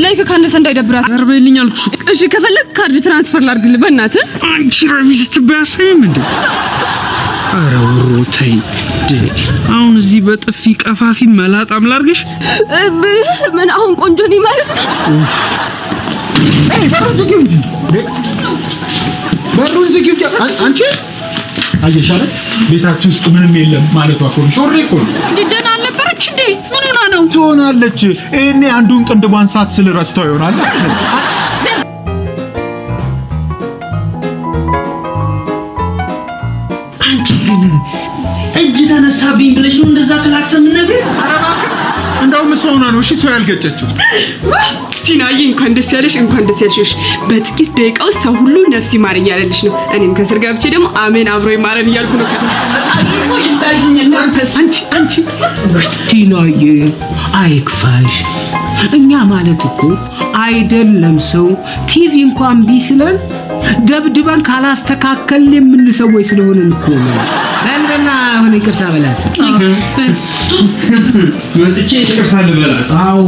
ላይክ ካነሰ እንዳይደብራት ዘርበልኝ አልኩሽ። እሺ ከፈለክ ካርድ ትራንስፈር ላድርግልህ በእናትህ። አንቺ ረቪስ ትባያሰም እንዴ? ኧረ ወሮታይ አሁን እዚህ በጥፊ ቀፋፊ መላጣም ላድርግሽ። ምን አሁን ቆንጆ ነኝ ማለት ነው? በሩን ዝጊው። አንቺ አየሽ አይደል ቤታችን ውስጥ ምንም የለም ማለቷ እኮ ነው። ሾሬ እኮ ነው። ደህና አልነበረች እንዴ? ምን ሆና ነው? ትሆናለች። እኔ አንዱን ቅንድቧን ሳትስል ረስታው ይሆናል። አንቺ ግን እጅ ተነሳብኝ ብለሽ ነው እንደዛ ክላክሰም ነገር? እንደውም እሷ ሆና ነው እሺ ሰው ያልገጨችው። ቲናዬ እንኳን ደስ ያለሽ። በጥቂት ደቂቃ ውስጥ ሰው ሁሉ ነፍስ ይማር እያለልሽ ነው። እኔም ከስር ገብቼ ደግሞ አሜን አብሮ ይማረን እያልኩ ነው። አንቺ ቲናዬ አይክፋሽ። እኛ ማለት እኮ አይደለም ሰው ቲቪ እንኳን ቢስለን ደብድበን ካላስተካከል የምንሰወይ ስለሆነ እኮ ነው። በልና አሁን ይቅርታ በላት። ወጥቼ ይቅርታ ልበላት። አዎ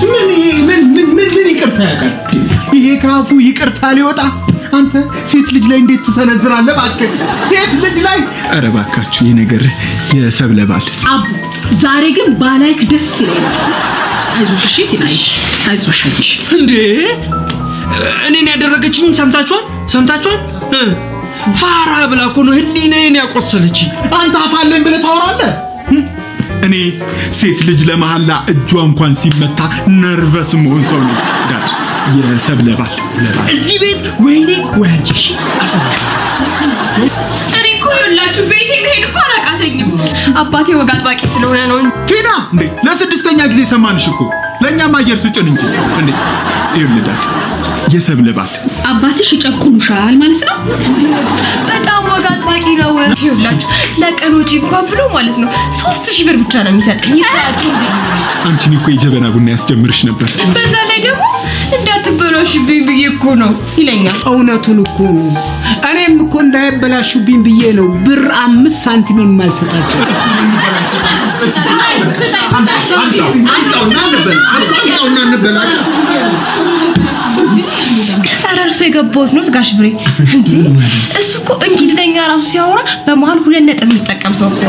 ምን ይቅርታ ያውቃል? ይሄ ካፉ ይቅርታ ሊወጣ አንተ ሴት ልጅ ላይ እንዴት ትሰነዝራለህ? እባክህ ሴት ልጅ ላይ ኧረ እባካችሁ ይሄ ነገር የሰብለ ባል አቡ ዛሬ ግን ባላይክ ደስ ይላል። አይዞሽ እሺ ትይሽ አይዞሽ አንቺ እንዴ እኔን ያደረገችኝ ሰምታችኋል? ፋራ ብላ እኮ ነው ህሊናዬን ያቆሰለችኝ። አንተ አፋለን ብለህ ታወራለህ? እኔ ሴት ልጅ ለመሐላ እጇ እንኳን ሲመታ ነርቨስ መሆን ሰው ነው። ዳድ የሰብለ ባል እዚህ ቤት ወይኔ ወንጂ እሺ አሰማሽ እኔ እኮ ይኸውላችሁ ቤቴ ልሄድ እኮ አላቃተኝም። አባቴ ወግ አጥባቂ ስለሆነ ነው። ቲና እንዴ ለስድስተኛ ጊዜ ሰማንሽ እኮ ለእኛም አየር ስጭን እንጂ እንዴ ይኸውልህ የሰብለ ባል አባትሽ ይጨቁኑሻል ማለት ነው። በጣም ወግ አጥባቂ ነው። ይኸውላችሁ ለቀን ወጪ እንኳን ብሎ ማለት ነው 3000 ብር ብቻ ነው የሚሰጠኝ። አንቺን እኮ የጀበና ቡና ያስጀምርሽ ነበር። በዛ ላይ ደግሞ እንዳትበላሽብኝ ብዬ እኮ ነው ይለኛል። እውነቱን እኮ ነው። እኔም እኮ እንዳይበላሹብኝ ብዬ ነው ብር 5 ሳንቲም የማልሰጣቸው። እርሶ የገባሁት ነው ጋሽ ብሬ እንጂ እሱ እኮ እንግሊዘኛ ራሱ ሲያወራ በመሃል 2 ነጥብ የሚጠቀም ሰው እኮ።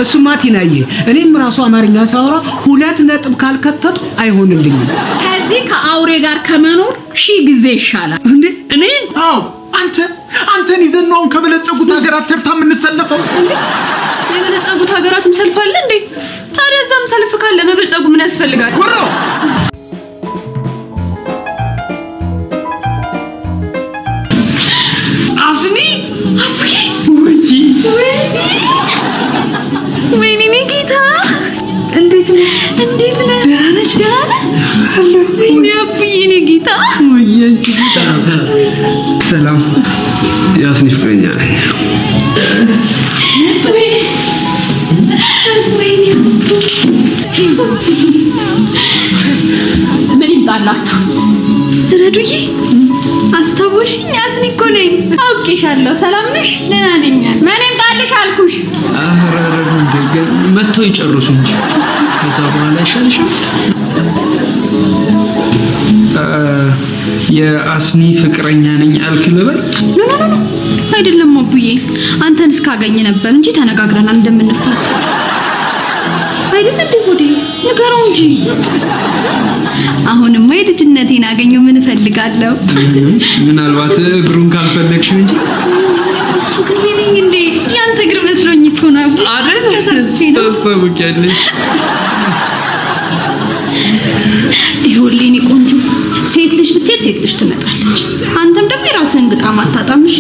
እሱማ ቲናዬ እኔም ራሱ አማርኛ ሳወራ 2 ነጥብ ካልከተቱ አይሆንልኝም። ከዚህ ከአውሬ ጋር ከመኖር 1000 ጊዜ ይሻላል። እንዴ እኔ አዎ አንተን ይዘን ነው ከበለጸጉት ሀገራት ተርታ የምንሰለፈው። የበለጸጉት ሀገራትም ሰልፍ አለ እንዴ? ታዲያ እዛም ሰልፍ ካለ መበልጸጉ ምን ያስፈልጋል? አስኒ አቡዬ ወይኔ ጌታ እንዴት ነህ? ደህና ነሽ? ወይኔ አቡዬ እኔ ጌታ ሰላም ያስኒ ፍቅረኛ ነኝ። ምን ይምጣላችሁ? ረዱዬ አስታወሽኝ? ያስኒ እኮ ነኝ። አውቄሻለሁ። ሰላም ነሽ? ደህና ነኝ። ምን ይምጣልሽ አልኩሽ? አረረዱ እንደገና መጥቶ ይጨርሱ እንጂ ከዛ በኋላ አይሻልሽም? የአስኒ ፍቅረኛ ነኝ አልክ ልበል? ኖ አይደለም አቡዬ፣ አንተን እስካገኘ ነበር እንጂ ተነጋግረናል እንደምንፋታ አይደል? እንዴ ሆዴ ንገረው እንጂ። አሁንማ የልጅነቴን አገኘው። ምን እፈልጋለሁ? ምናልባት እግሩን ካልፈለግሽው እንጂ እሱ ግን ነኝ እንዴ? ያንተ እግር መስሎኝ እኮ ነው አይደል? ታስታውቂያለሽ። ይኸውልህ የእኔ ቆንጆ፣ ሴት ልጅ ብትሄድ ሴት ልጅ ትመጣለች። አንተም ደግሞ የራስህን ግጣም አታጣም። እሺ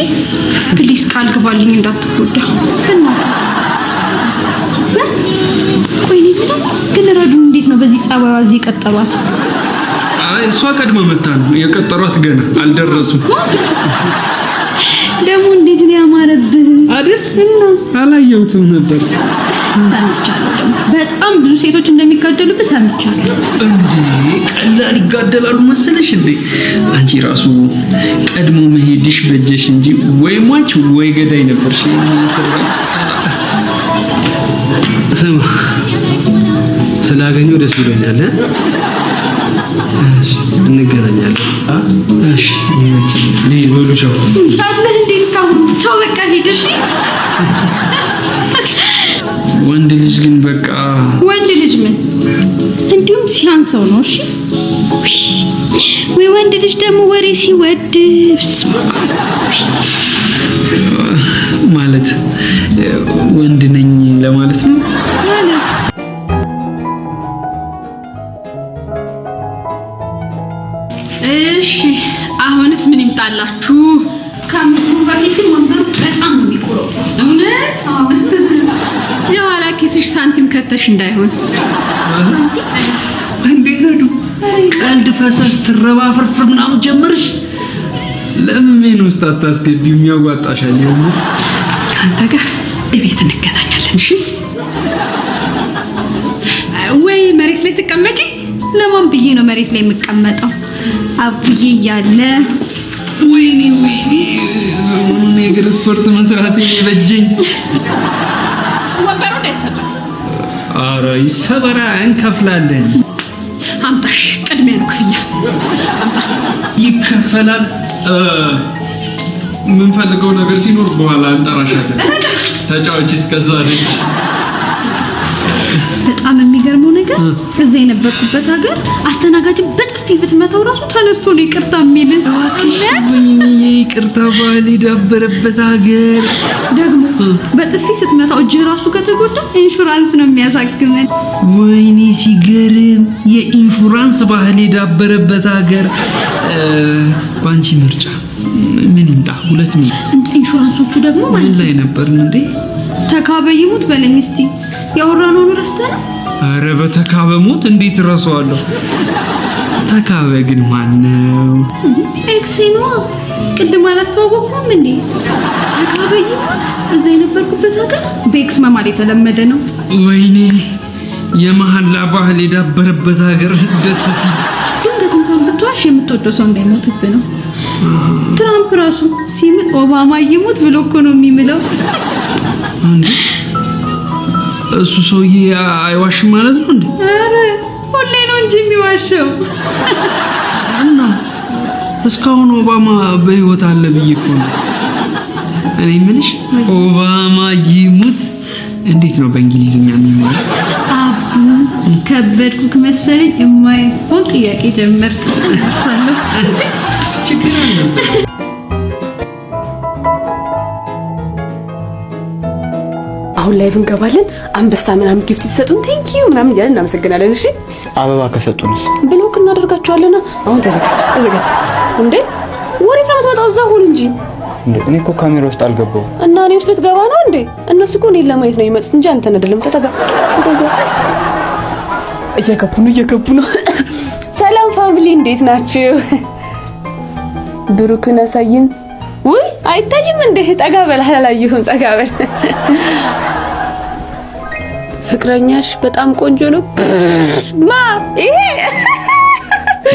ፕሊስ ቃል ግባልኝ እንዳትጎዳ። ቆይ ግን ረዱ እንዴት ነው በዚህ ጸባይዋ እዚህ የቀጠሯት? አይ እሷ ቀድማ መታ ነው የቀጠሯት፣ ገና አልደረሱም። ደግሞ እንዴት ነው ያማረብህ አይደል? እና አላየሁትም ነበር። ሰምቻለሁ። ደግሞ በጣም ብዙ ሴቶች እንደሚጋደሉብህ ሰምቻለሁ። እንዴ ቀላል ይጋደላሉ መሰለሽ እንዴ? አንቺ ራሱ ቀድሞ መሄድሽ በጀሽ እንጂ ወይ ሟች ወይ ገዳይ ነበርሽ። ስማ ስላገኘው ደስ ብሎኛል። እንገናኛለን። እሺ በሉ ቻው። ታድለህ እንዴ እስካሁን? ቻው በቃ ሂድ። እሺ ወንድ ልጅ ግን በቃ ወንድ ልጅ ምን እንዲሁም ሲያንሰው ነው። እሺ ወይ ወንድ ልጅ ደግሞ ወሬ ሲወድ ማለት ወንድ ነኝ ለማለት ነው ማለት። እሺ አሁንስ ምን ይምጣላችሁ? ከምግቡ በፊት ግን ወንበሩ በጣም ነው የሚቆረው። እውነት የኋላ ኪስሽ ሳንቲም ከተሽ እንዳይሆን። እንዴት ነው ቀልድ ፈሰስ ትረባፍርፍር ምናምን ጀመርሽ? ለምን ውስጥ አታስገቢው? የሚያዋጣሻል ይሁን። ካንተ ጋር እቤት እንገናኛለን። እሺ ወይ መሬት ላይ ትቀመጪ? ለማን ብዬ ነው መሬት ላይ የምቀመጠው? አቡዬ እያለ ወይኔ ሰሞኑን የእግር ስፖርት መስራት ይበጀኝ። ወንበሩ እንዳይሰበር። ኧረ ይሰበራ፣ እንከፍላለን። አምጣሽ፣ ቅድሚያ ነው ክፍያ። ይከፈላል። የምንፈልገው ነገር ሲኖር በኋላ እንጠራሻለን። ተጫዋች እስከዛ ልጅ። በጣም የሚገርመው ነገር እዛ የነበርኩበት ሀገር አስተናጋጅን በጥፊ ብትመታው ራሱ ተነስቶ ነው ይቅርታ የሚል። ይቅርታ ባህል የዳበረበት ሀገር ደግሞ በጥፊ ስትመታው እጅ ራሱ ከተጎዳ ኢንሹራንስ ነው የሚያሳክመን። ወይኔ ሲገርም! የኢንሹራንስ ባህል የዳበረበት ሀገር። ባንቺ ምርጫ ምን ይምጣ? ሁለት ምን? ኢንሹራንሶቹ ደግሞ ምን ላይ ነበርን እንዴ? ተካበ ይሙት በለኝ እስቲ። ያወራነውን ረስተህ ነው? ኧረ በተካበ ሞት እንዴት እረሳዋለሁ? ተካበ ግን ማን ነው? ኤክሴ ነው። ቅድም አላስተዋወቅኩም እንዴ? ተካበ ይሙት እዛ የነበርኩበት ሀገር በኤክስ መማል የተለመደ ነው። ወይኔ የመሐላ ባህል የዳበረበት ሀገር ደስ ሲል። ድንገት እንኳን ብትዋሽ የምትወደው ሰው እንዳይሞትብህ ነው። ትራምፕ ራሱ ሲምል ኦባማ ይሙት ብሎ እኮ ነው የሚምለው። እንዴ እሱ ሰውዬ አይዋሽም ማለት ነው እንዴ? አረ ሁሌ ነው እንጂ የሚዋሸው። እና እስካሁን ኦባማ በህይወት አለ ብዬ እኮ ነው። እኔ የምልሽ ኦባማ ይሙት እንዴት ነው በእንግሊዝኛ የሚባለው? አቡ ከበድኩክ መሰለኝ። የማይሆን ጥያቄ ጀመርክ። ችግር አለበት። አሁን ላይ እንገባለን። አንበሳ ምናምን ጊፍት ሲሰጡን ቴንክ ዩ ምናምን እያለን እናመሰግናለን። እሺ አበባ ከሰጡንስ ብሎክ እናደርጋቸዋለን። አሁን ተዘጋጅ። እንዴ ወዴት ነው የምትመጣው? እዛ ሁን እንጂ። እኔ እኮ ካሜራ ውስጥ አልገባው እና እኔ ውስጥ ልትገባ ነው እንዴ? እነሱ እኮ እኔን ለማየት ነው የመጡት እንጂ አንተን አይደለም። ተጠጋ። እየገቡ ነው። ሰላም ፋሚሊ፣ እንዴት ናችሁ? ብሩክን አሳይን። ውይ አይታይም እንዴ? ጠጋ በል። አላየሁም። ጠጋ በል። ፍቅረኛሽ በጣም ቆንጆ ነው። ይሄ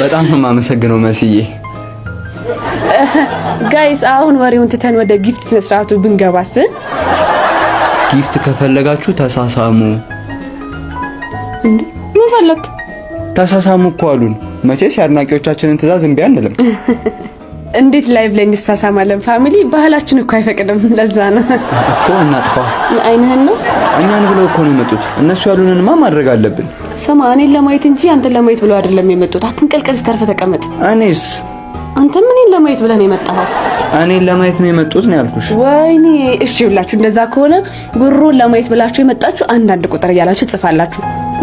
በጣም ነው የማመሰግነው መስዬ። ጋይስ አሁን ወሬውን ትተን ወደ ጊፍት ስነስርዓቱ ብንገባስ? ጊፍት ከፈለጋችሁ ተሳሳሙ። እንዴ ምን ፈለክ? ተሳሳሙ እኮ አሉን። መቼስ የአድናቂዎቻችንን ትዕዛዝ እምቢ አንልም። እንዴት ላይቭ ላይ እንሳሳማለን? ፋሚሊ ባህላችን እኮ አይፈቅድም። ለዛ ነው እኮ እናጥፋ። አይንህን ነው እኛን ብለው እኮ ነው የመጡት። እነሱ ያሉንንማ ማድረግ አለብን። ስማ እኔን ለማየት እንጂ አንተን ለማየት ብለው አይደለም የመጡት። አትንቀልቀል፣ ስተርፈ ተቀመጥ። እኔስ አንተም እኔን ለማየት ብለህ ነው የመጣኸው። እኔን ለማየት ነው የመጡት ነው ያልኩሽ። ወይኔ እሺ ብላችሁ እንደዛ ከሆነ ብሩን ለማየት ብላችሁ የመጣችሁ አንዳንድ ቁጥር እያላችሁ ትጽፋላችሁ።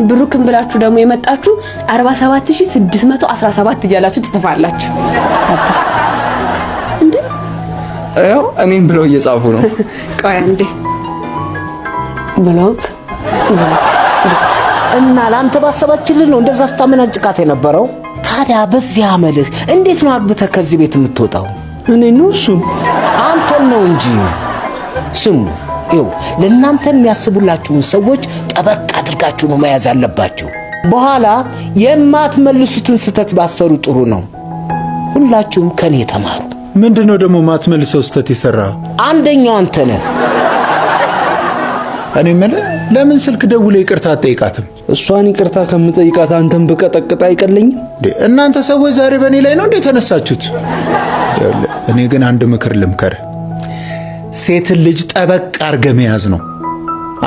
ብሩክን ብላችሁ ደግሞ የመጣችሁ 47617 እያላችሁ ትጽፋላችሁ። እንዴ አዎ እኔን ብለው እየጻፉ ነው። ቆይ አንዴ ብሎክ እና ላንተ ባሰባችልህ ነው እንደዛ ስታመናጭቃት የነበረው። ታዲያ በዚህ አመልህ እንዴት ነው አግብተህ ከዚህ ቤት የምትወጣው? እኔ ነው እሱ አንተን ነው እንጂ። ስሙ ይኸው ለእናንተ የሚያስቡላችሁን ሰዎች ጠበቅ አድርጋችሁ ነው መያዝ አለባችሁ። በኋላ የማትመልሱትን ስህተት ባሰሩ ጥሩ ነው። ሁላችሁም ከኔ ተማሩ። ምንድነው ደግሞ ማትመልሰው ስህተት ይሰራ? አንደኛው አንተ ነህ። እኔ ማለት ለምን ስልክ ደውለህ ይቅርታ አትጠይቃትም? እሷን ይቅርታ ከምጠይቃት አንተን በቀጠቅጣ አይቀለኝም? እናንተ ሰዎች ዛሬ በእኔ ላይ ነው እንዴ ተነሳችሁት? እኔ ግን አንድ ምክር ልምከር። ሴትን ልጅ ጠበቅ አድርገህ መያዝ ነው።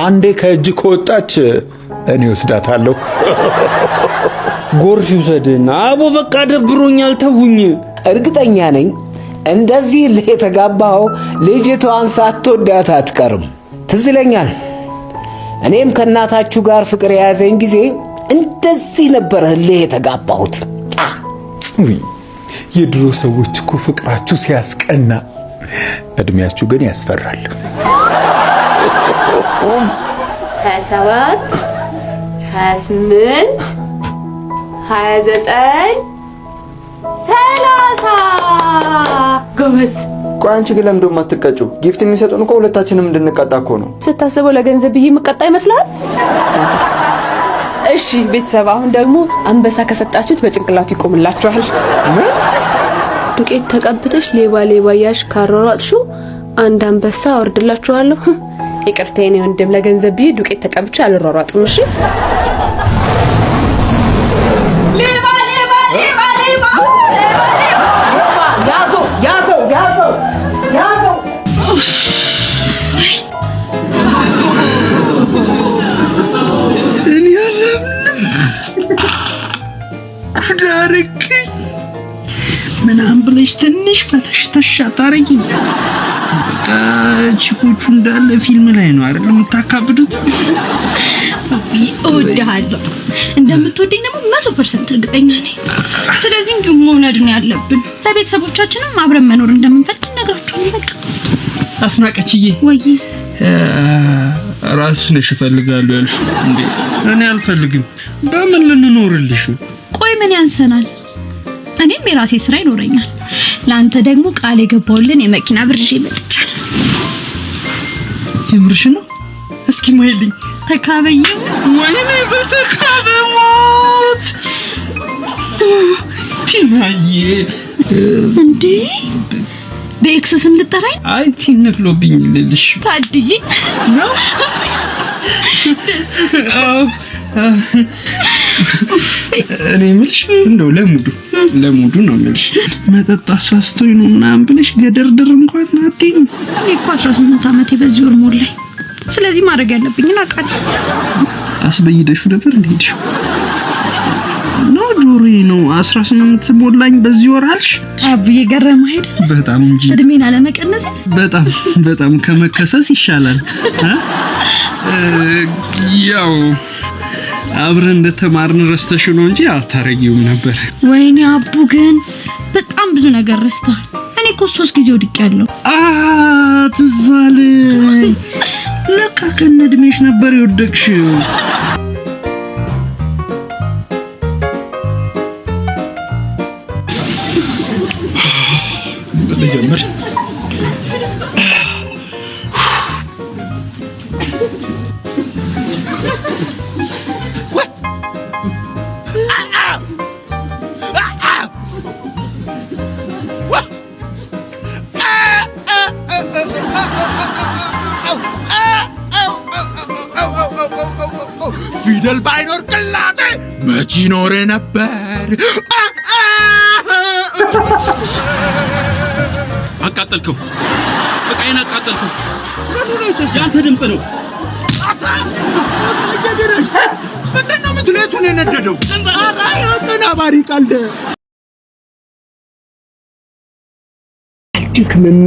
አንዴ ከእጅ ከወጣች እኔ ወስዳታለሁ። ጎርፍ ይውሰድና አቦ በቃ ደብሮኛል ተውኝ። እርግጠኛ ነኝ እንደዚህ ለተጋባው ልጅቷን ሳትወዳት አትቀርም። ትዝ ይለኛል እኔም ከእናታችሁ ጋር ፍቅር የያዘኝ ጊዜ እንደዚህ ነበር የተጋባሁት። የድሮ ሰዎች እኮ ፍቅራችሁ ሲያስቀና፣ እድሜያችሁ ግን ያስፈራል። 27 28 29 30 ጎበዝ። ቆይ አንቺ ግን ለምንድነው የማትቀጪው? ጊፍት የሚሰጡን እኮ ሁለታችንም እንድንቀጣ እኮ ነው። ስታስበው ለገንዘብ ብዬ የምቀጣ ይመስላል? እሺ ቤተሰብ አሁን ደግሞ አንበሳ ከሰጣችሁት በጭንቅላቱ ይቆምላችኋል። ዱቄት ተቀብተሽ ሌባ ሌባ ያሽ ካሯሯጥሹ አንድ አንበሳ አወርድላችኋለሁ። ይቅርታ የኔ ወንድም ለገንዘብ ቢይ ዱቄት ተቀብቼ አልሯሯጥም። እሺ ሌባ ሌባ ሌባ ሌባ ያዘው ያዘው ያዘው ያዘው እኔ ያለም ዳርክ ምናምን ብለሽ ትንሽ ፈተሽ ተሻታረኝ። በቃ ቺኮቹ እንዳለ ፊልም ላይ ነው አይደል የምታካብዱት? እወድሃለሁ። እንደምትወደኝ ደግሞ 100% እርግጠኛ ነኝ። ስለዚህ እንዲሁ መውለድ ነው ያለብን። ለቤተሰቦቻችንም አብረን መኖር እንደምንፈልግ እነግራቸዋለሁ። በቃ አስናቀችዬ ወይ ራስሽ ነሽ እፈልጋለሁ ያልሽው እንዴ? እኔ አልፈልግም። በምን ልንኖርልሽ ነው? ቆይ ምን ያንሰናል? እኔም የራሴ ስራ ይኖረኛል። ለአንተ ደግሞ ቃል የገባውልን የመኪና ብር ይዤ መጥቻለሁ። የምርሽ ነው? እስኪ ማይልኝ ተካበየው። ወይኔ በተካበሞት ቲናዬ እንዴ በኤክስ ስም ልጠራኝ? አይ ቲነክሎብኝ ልልሽ ታድይ ነው። እኔ የምልሽ እንደው ለሙዱ ነው የምልሽ። መጠጥ አሳስቶኝ ነው ምናምን ብለሽ ገደርደር እንኳን አትይም። እኔ እኮ 18 ዓመቴ በዚህ ወር ሞላኝ። ስለዚህ ማድረግ ያለብኝን አውቃለሁ። አስበይደሽ ነበር እንዴ? ነው ጆሮዬ ነው 18 ሞላኝ በዚህ ወር አልሽ? አብዬ ገረመ አይደል? በጣም እንጂ እድሜን አለመቀነስ በጣም ከመከሰስ ይሻላል። ያው አብረን እንደተማርን ረስተሽ ነው እንጂ አታረጊውም ነበር። ወይኔ አቡ ግን በጣም ብዙ ነገር ረስተሃል። እኔ እኮ 3 ጊዜ ወድቄያለሁ። ትዝ አለኝ። ለካ ከነድሜሽ ነበር የወደቅሽው። ልጀምር። ፊደል ባይኖር ቅላጤ መች ኖረ ነበር። አቃጠልከው፣ በቃዬን አቃጠልከው። ያንተ ድምፅ ነው። ምንድን ነው ምትሌቱን የነደደው? ተናባሪ ቀልድ ድክምን።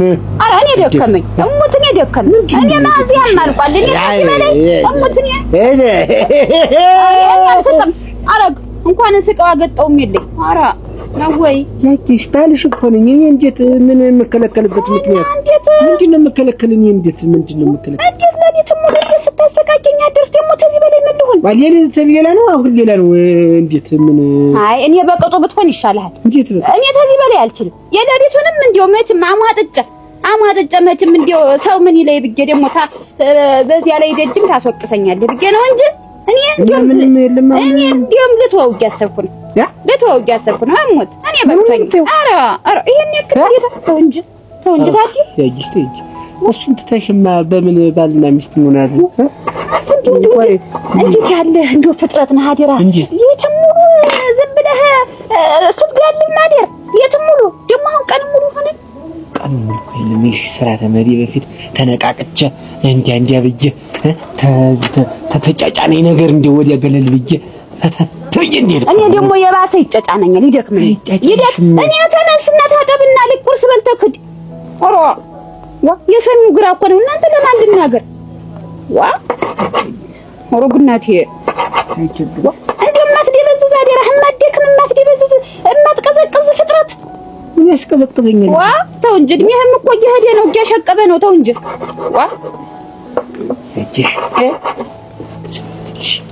ኧረ እኔ ደከመኝ፣ እሙት እኔ ደከመኝ። እኔ ማዚያም አልቋል። እኔ ሲበለኝ እሙት እኔ አልስቅም። አረግ እንኳን ስቀው አገጠውም የለኝ። ኧረ ነው ወይ ያቺሽ ባልሽ እኮ ነኝ። እኔ እንዴት ምን የምከለከልበት ምክንያት ምንድን ነው? የምከለከልኝ እንዴት ምንድን ነው የምከለከል? እንዴት ለኔ ተሞለ ስታሰቃቀኝ አደር ደግሞ ከዚህ በላይ ምን ልሁን? ሌላ ነው አሁን ሌላ ነው። እንዴት ምን? አይ እኔ በቅጡ ብትሆን ይሻልሃል። እንዴት እኔ ከዚህ በላይ አልችልም። የሌሊቱንም እንዲያው መቼም አሟጥጬ መቼም እንዲያው ሰው ምን ይለይ ብዬ ደግሞ በዚያ ላይ ደጅም ታስወቅሰኛለህ ብዬ ነው እንጂ እኔ እንዲያውም ልተወው እያሰብኩ ነው። እሙት እኔ በቅቶኝ። ኧረ ይሄን ያክል ተው እንጂ ታዲያ እሱን ትተሽማ በምን ባልና ሚስት እንሆናለን? እንዴት ያለ እንደው ፍጥረት ነህ አደራ። የትም ሙሉ ዝም ብለህ ስትጋልብ ማደር የትም ሙሉ ደግሞ አሁን ቀን ሙሉ ሆነ። ቀን ሙሉ እኮ የለምሽ ስራ ተመሪ በፊት ተነቃቅቼ እንዲያ ብዬ ተጫጫነኝ ነገር እንደው ወዲያ ገለል ብዬ እኔ ደግሞ የባሰ ይጨጫነኛል፣ ይደክመኝ። እኔ ተነስና ታጠብና ቁርስ በልተህ ክድ ኦሮ የሰሚው ግራ እኮ ነው። እናንተ ለማን ልናገር? ኦሮ ግናቴ እንደው የማትደበዝዝ አደራህ፣ የማትደክም የማትደበዝዝ የማትቀዘቅዝ ፍጥረት ምን ያስቀዘቅዘኛል? ተው እንጂ እድሜህም እኮ እየሄደ ነው፣ እያሸቀበ ነው። ተው እንጂ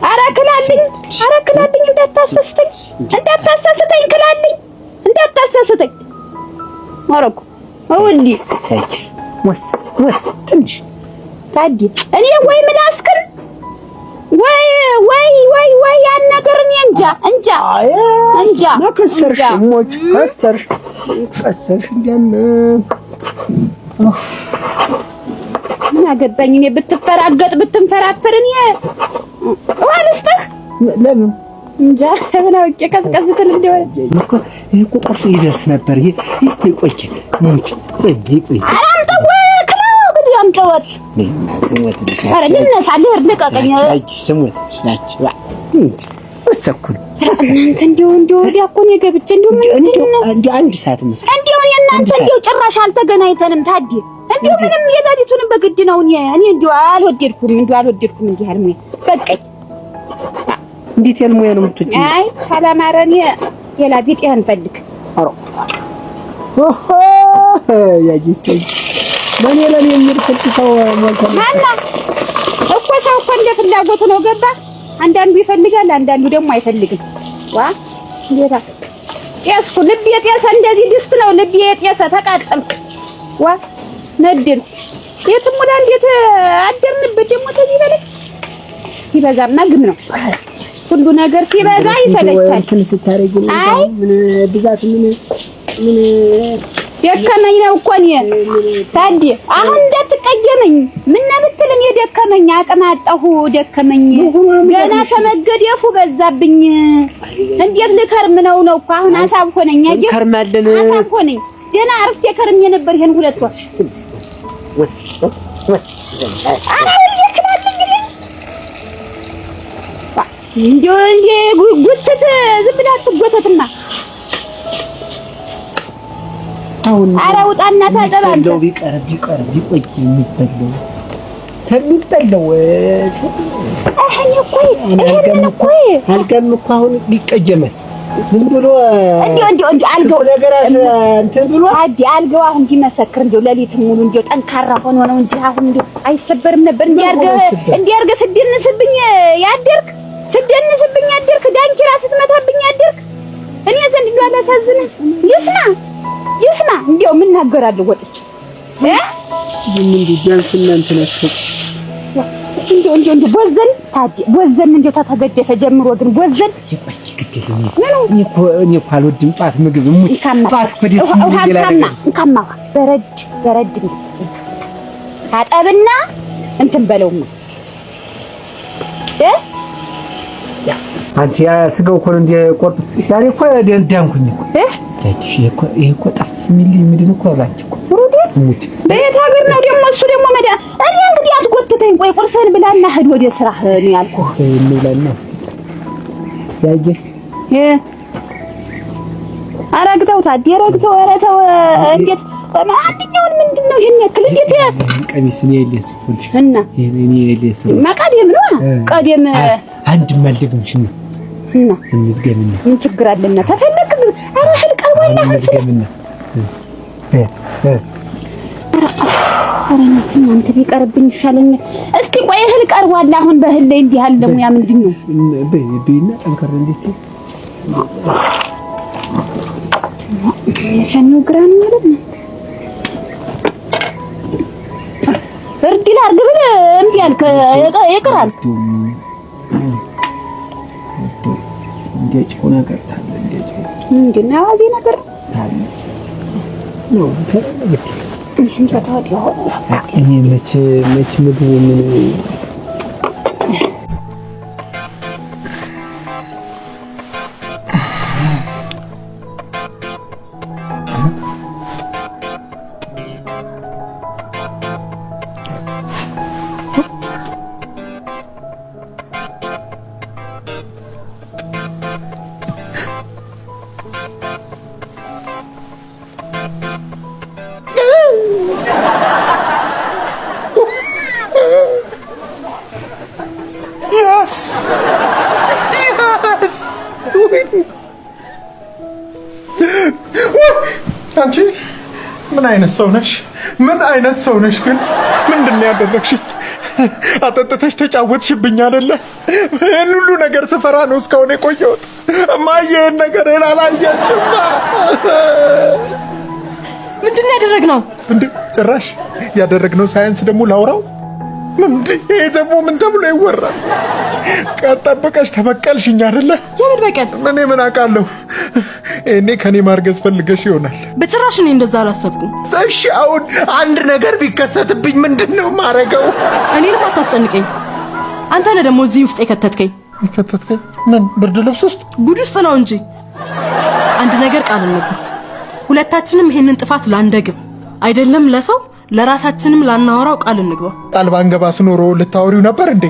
ኧረ ክላልኝ እንዳታሳስተኝ ክላልኝ እንዳታሳስተኝ። ማረኩ ወልዲ ወስ ትንሽ ታዲ እኔ ወይ ምላስክን ወይ ወይ ያን ነገር እኔ እንጃ ከሰርሽ ሞች ከሰርሽ እንደም ምን አገባኝ እኔ ብትፈራገጥ ብትንፈራፈር እኔ ዋልስተህ ለምን እንጃ ብለው ቀስቀስ ትል እንደሆነ ይሄ ቁጥር ይደርስ ነበር። ይሄ ቆይ ሞች ቆይ አላምጠው ክለው ግዲ አምጠወት ስሞት አረ ልነሳ ልሄድ ልቀቀኝ ስሞት ናች ወሰኩን እናንተ እንዲሁ ወዲያ እኮ ነው ገብቼ እንዲሁ አንድ ሰዓት ነው እንዲሁ እናንተ እንዲሁ ጭራሽ አልተገናኝተንም ታዲ እንዲሁ ምንም የሌሊቱንም በግድ ነው እኔ እንዲሁ አልወደድኩም እንዲህ አልሙያ በቃኝ እንዴት ያልሙያ ነው የምትጭ አይ ካላማረኝ የላ ቢጤን ፈልግ አሮ ኦሆ ያጂስተኝ ለኔ የሚል ስልክ ሰው ሞልቷል ማማ እኮ ሰው እኮ እንደ ፍላጎቱ ነው ገባ አንዳንዱ ይፈልጋል አንዳንዱ ደግሞ አይፈልግም ዋ ጌታ ጤስኩ ልብ የጤሰ እንደዚህ ድስት ነው ልብ የጤሰ ተቃጠልኩ ዋ ነድል የትም ወደ እንዴት አደርንበት ደግሞ ተዚህ በላይ ሲበዛማ ግም ነው ሁሉ ነገር ሲበዛ ይሰለቻል እንትን ስታረጊ ምን ብዛት ምን ደከመኝ ነው እኮ እኔ ታዲ አሁን እንዳትቀየመኝ ምን ነብትል እኔ ደከመኝ አቅም አጣሁ ደከመኝ ገና ተመገደፉ በዛብኝ እንዴት ልከርም ነው እኮ አሁን አሳብ ሆነኛ ከርማለን አሳብ ሆነኝ ገና አርፍቴ ከርም የነበር ይሄን ሁለት ወር እንዴ ጉትት ዝም ብላ አትጎተትማ ኧረ ውጣና ታጠባ እንደው ቢቀር ቢቆይ የሚበለው ተሚበለው እኔ እኮ አልገም እኮ አሁን ሊቀጀመል ዝም ብሎ እንዴ አልገው ነገር እንትን ብሎ አልገው አሁን ቢመሰክር እንዴ ለሊት ሙሉ እንዴ ጠንካራ ሆኖ ነው እንጂ አሁን እንዴ አይሰበርም ነበር እንዲያርገ ስደንስብኝ ያደርክ ዳንኪራ ስትመታብኝ ያደርክ እኔ ዘንድ እንዴ አላሳዝነ ይስማ እንዴው ምን ናገራለሁ ወጥቼ ምን ቢያንስ እናንተ ናችሁ እንዴ ቦዘን እንዴው ተገደፈ ጀምሮ ግን ቦዘን እኔ እኮ አልወድም ጧት ምግብ ሙት ጧት እኮ ደስ ይላል እንካማ በረድ ታጠብና እንትን በለውማ አንቺ ስጋው እኮ እንደ ቆርጥ ዛሬ እኮ ደንዳንኩኝ እኮ ይሄ እኮ ጣፍ ምንድን እኮ አላችሁ ሙት በየት ሀገር ነው ደግሞ እሱ ደግሞ መዳ እኔ እንግዲህ አትጎትተኝ ቆይ ቁርስህን ብላና ሂድ ወደ ስራህ ነው ያልኩህ እንብላና ያየ አረግተው ታዲረግተው ወረተው እንዴት ማንኛውን ምንድነው ይሄን ያክል እንዴት ቀሚስ ነው የለስፉልሽ እና እኔ የለስ ማቀደም ነው ቀደም አንድ ማልደግምሽ ነው እና እንዝገምና ምን ችግር አለና ተፈለክ አራህል ቀርዋላ እንዝገምና አራናችን አንተ ቢቀርብኝ ይሻለኛል እስኪ ቆይ እህል ቀርዋላ አሁን በእህል ላይ እንዲህ ያለ ሙያ ምንድነው በይና ጠንከር እንዴት የሸኑ ግራን ማለት ነው እርግል አርግ ብል እምቢ አልክ ይቀራል እንዴት ሆነ ቀርታለ እንዴት ነው አዚ ነገር ነው እንዴ ታዲያ እኔ መቼ ምግቡ ምን አንቺ ምን አይነት ሰው ነሽ ግን ምንድነው ያደረግሽ አጠጥተሽ ተጫወትሽብኝ አይደለ ይሄን ሁሉ ነገር ስፈራ ነው እስካሁን የቆየሁት ማየን ነገር አላየሽም ምንድነው ያደረግነው እንዴ ጭራሽ ያደረግነው ሳይንስ ደግሞ ላውራው ይሄ ደግሞ ምን ተብሎ ይወራል? ቀጠበቀሽ ተበቀልሽኝ አይደለ? የምን በቀል? እኔ ምን አውቃለሁ? እኔ ከኔ ማርገዝ ፈልገሽ ይሆናል። በጭራሽ እኔ እንደዛ አላሰብኩም። እሺ አሁን አንድ ነገር ቢከሰትብኝ ምንድነው ማረገው? እኔንም አታስጨንቀኝ። አንተ ነህ ደግሞ እዚህ ውስጥ የከተትከኝ። ምን ብርድ ልብስ ውስጥ? ጉድ ውስጥ ነው እንጂ። አንድ ነገር ቃል እንግባ። ሁለታችንም ይሄንን ጥፋት ላንደግም፣ አይደለም ለሰው ለራሳችንም ላናወራው ቃል እንግባ። ቃል ባንገባስ ኖሮ ልታወሪው ነበር እንዴ?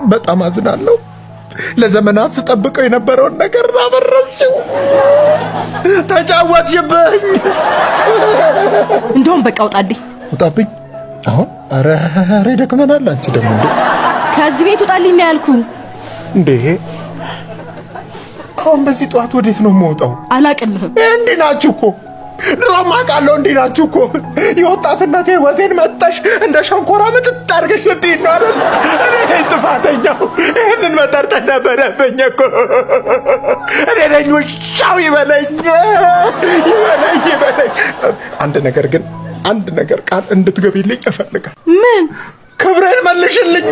በጣም አዝናለሁ። ለዘመናት ስጠብቀው የነበረውን ነገር አበረስሽው፣ ተጫወትሽብኝ። እንደውም በቃ ውጣልኝ። ውጣብኝ? አሁን ኧረ ደክመናል። አንቺ ደግሞ እንዴ ከዚህ ቤት ውጣልኝ ነው ያልኩ። እንዴ አሁን በዚህ ጠዋት ወዴት ነው የምወጣው? አላቅልህም። እንዲህ ናችሁ እኮ ድሮም አውቃለሁ። እንዲህ ናችሁ እኮ የወጣትነቴ ወዜን መጣሽ እንደ ሸንኮራ ምጥጥ አድርገሽ ልትይኝ ነው አይደል? እኔ ጥፋተኛው። ይህንን መጠርጠር ነበረብኝ እኮ። እኔ ነኝ ውሻው። ይበለኝ። አንድ ነገር ቃል እንድትገቢልኝ እፈልጋለሁ። ምን? ክብሬን መልሽልኝ።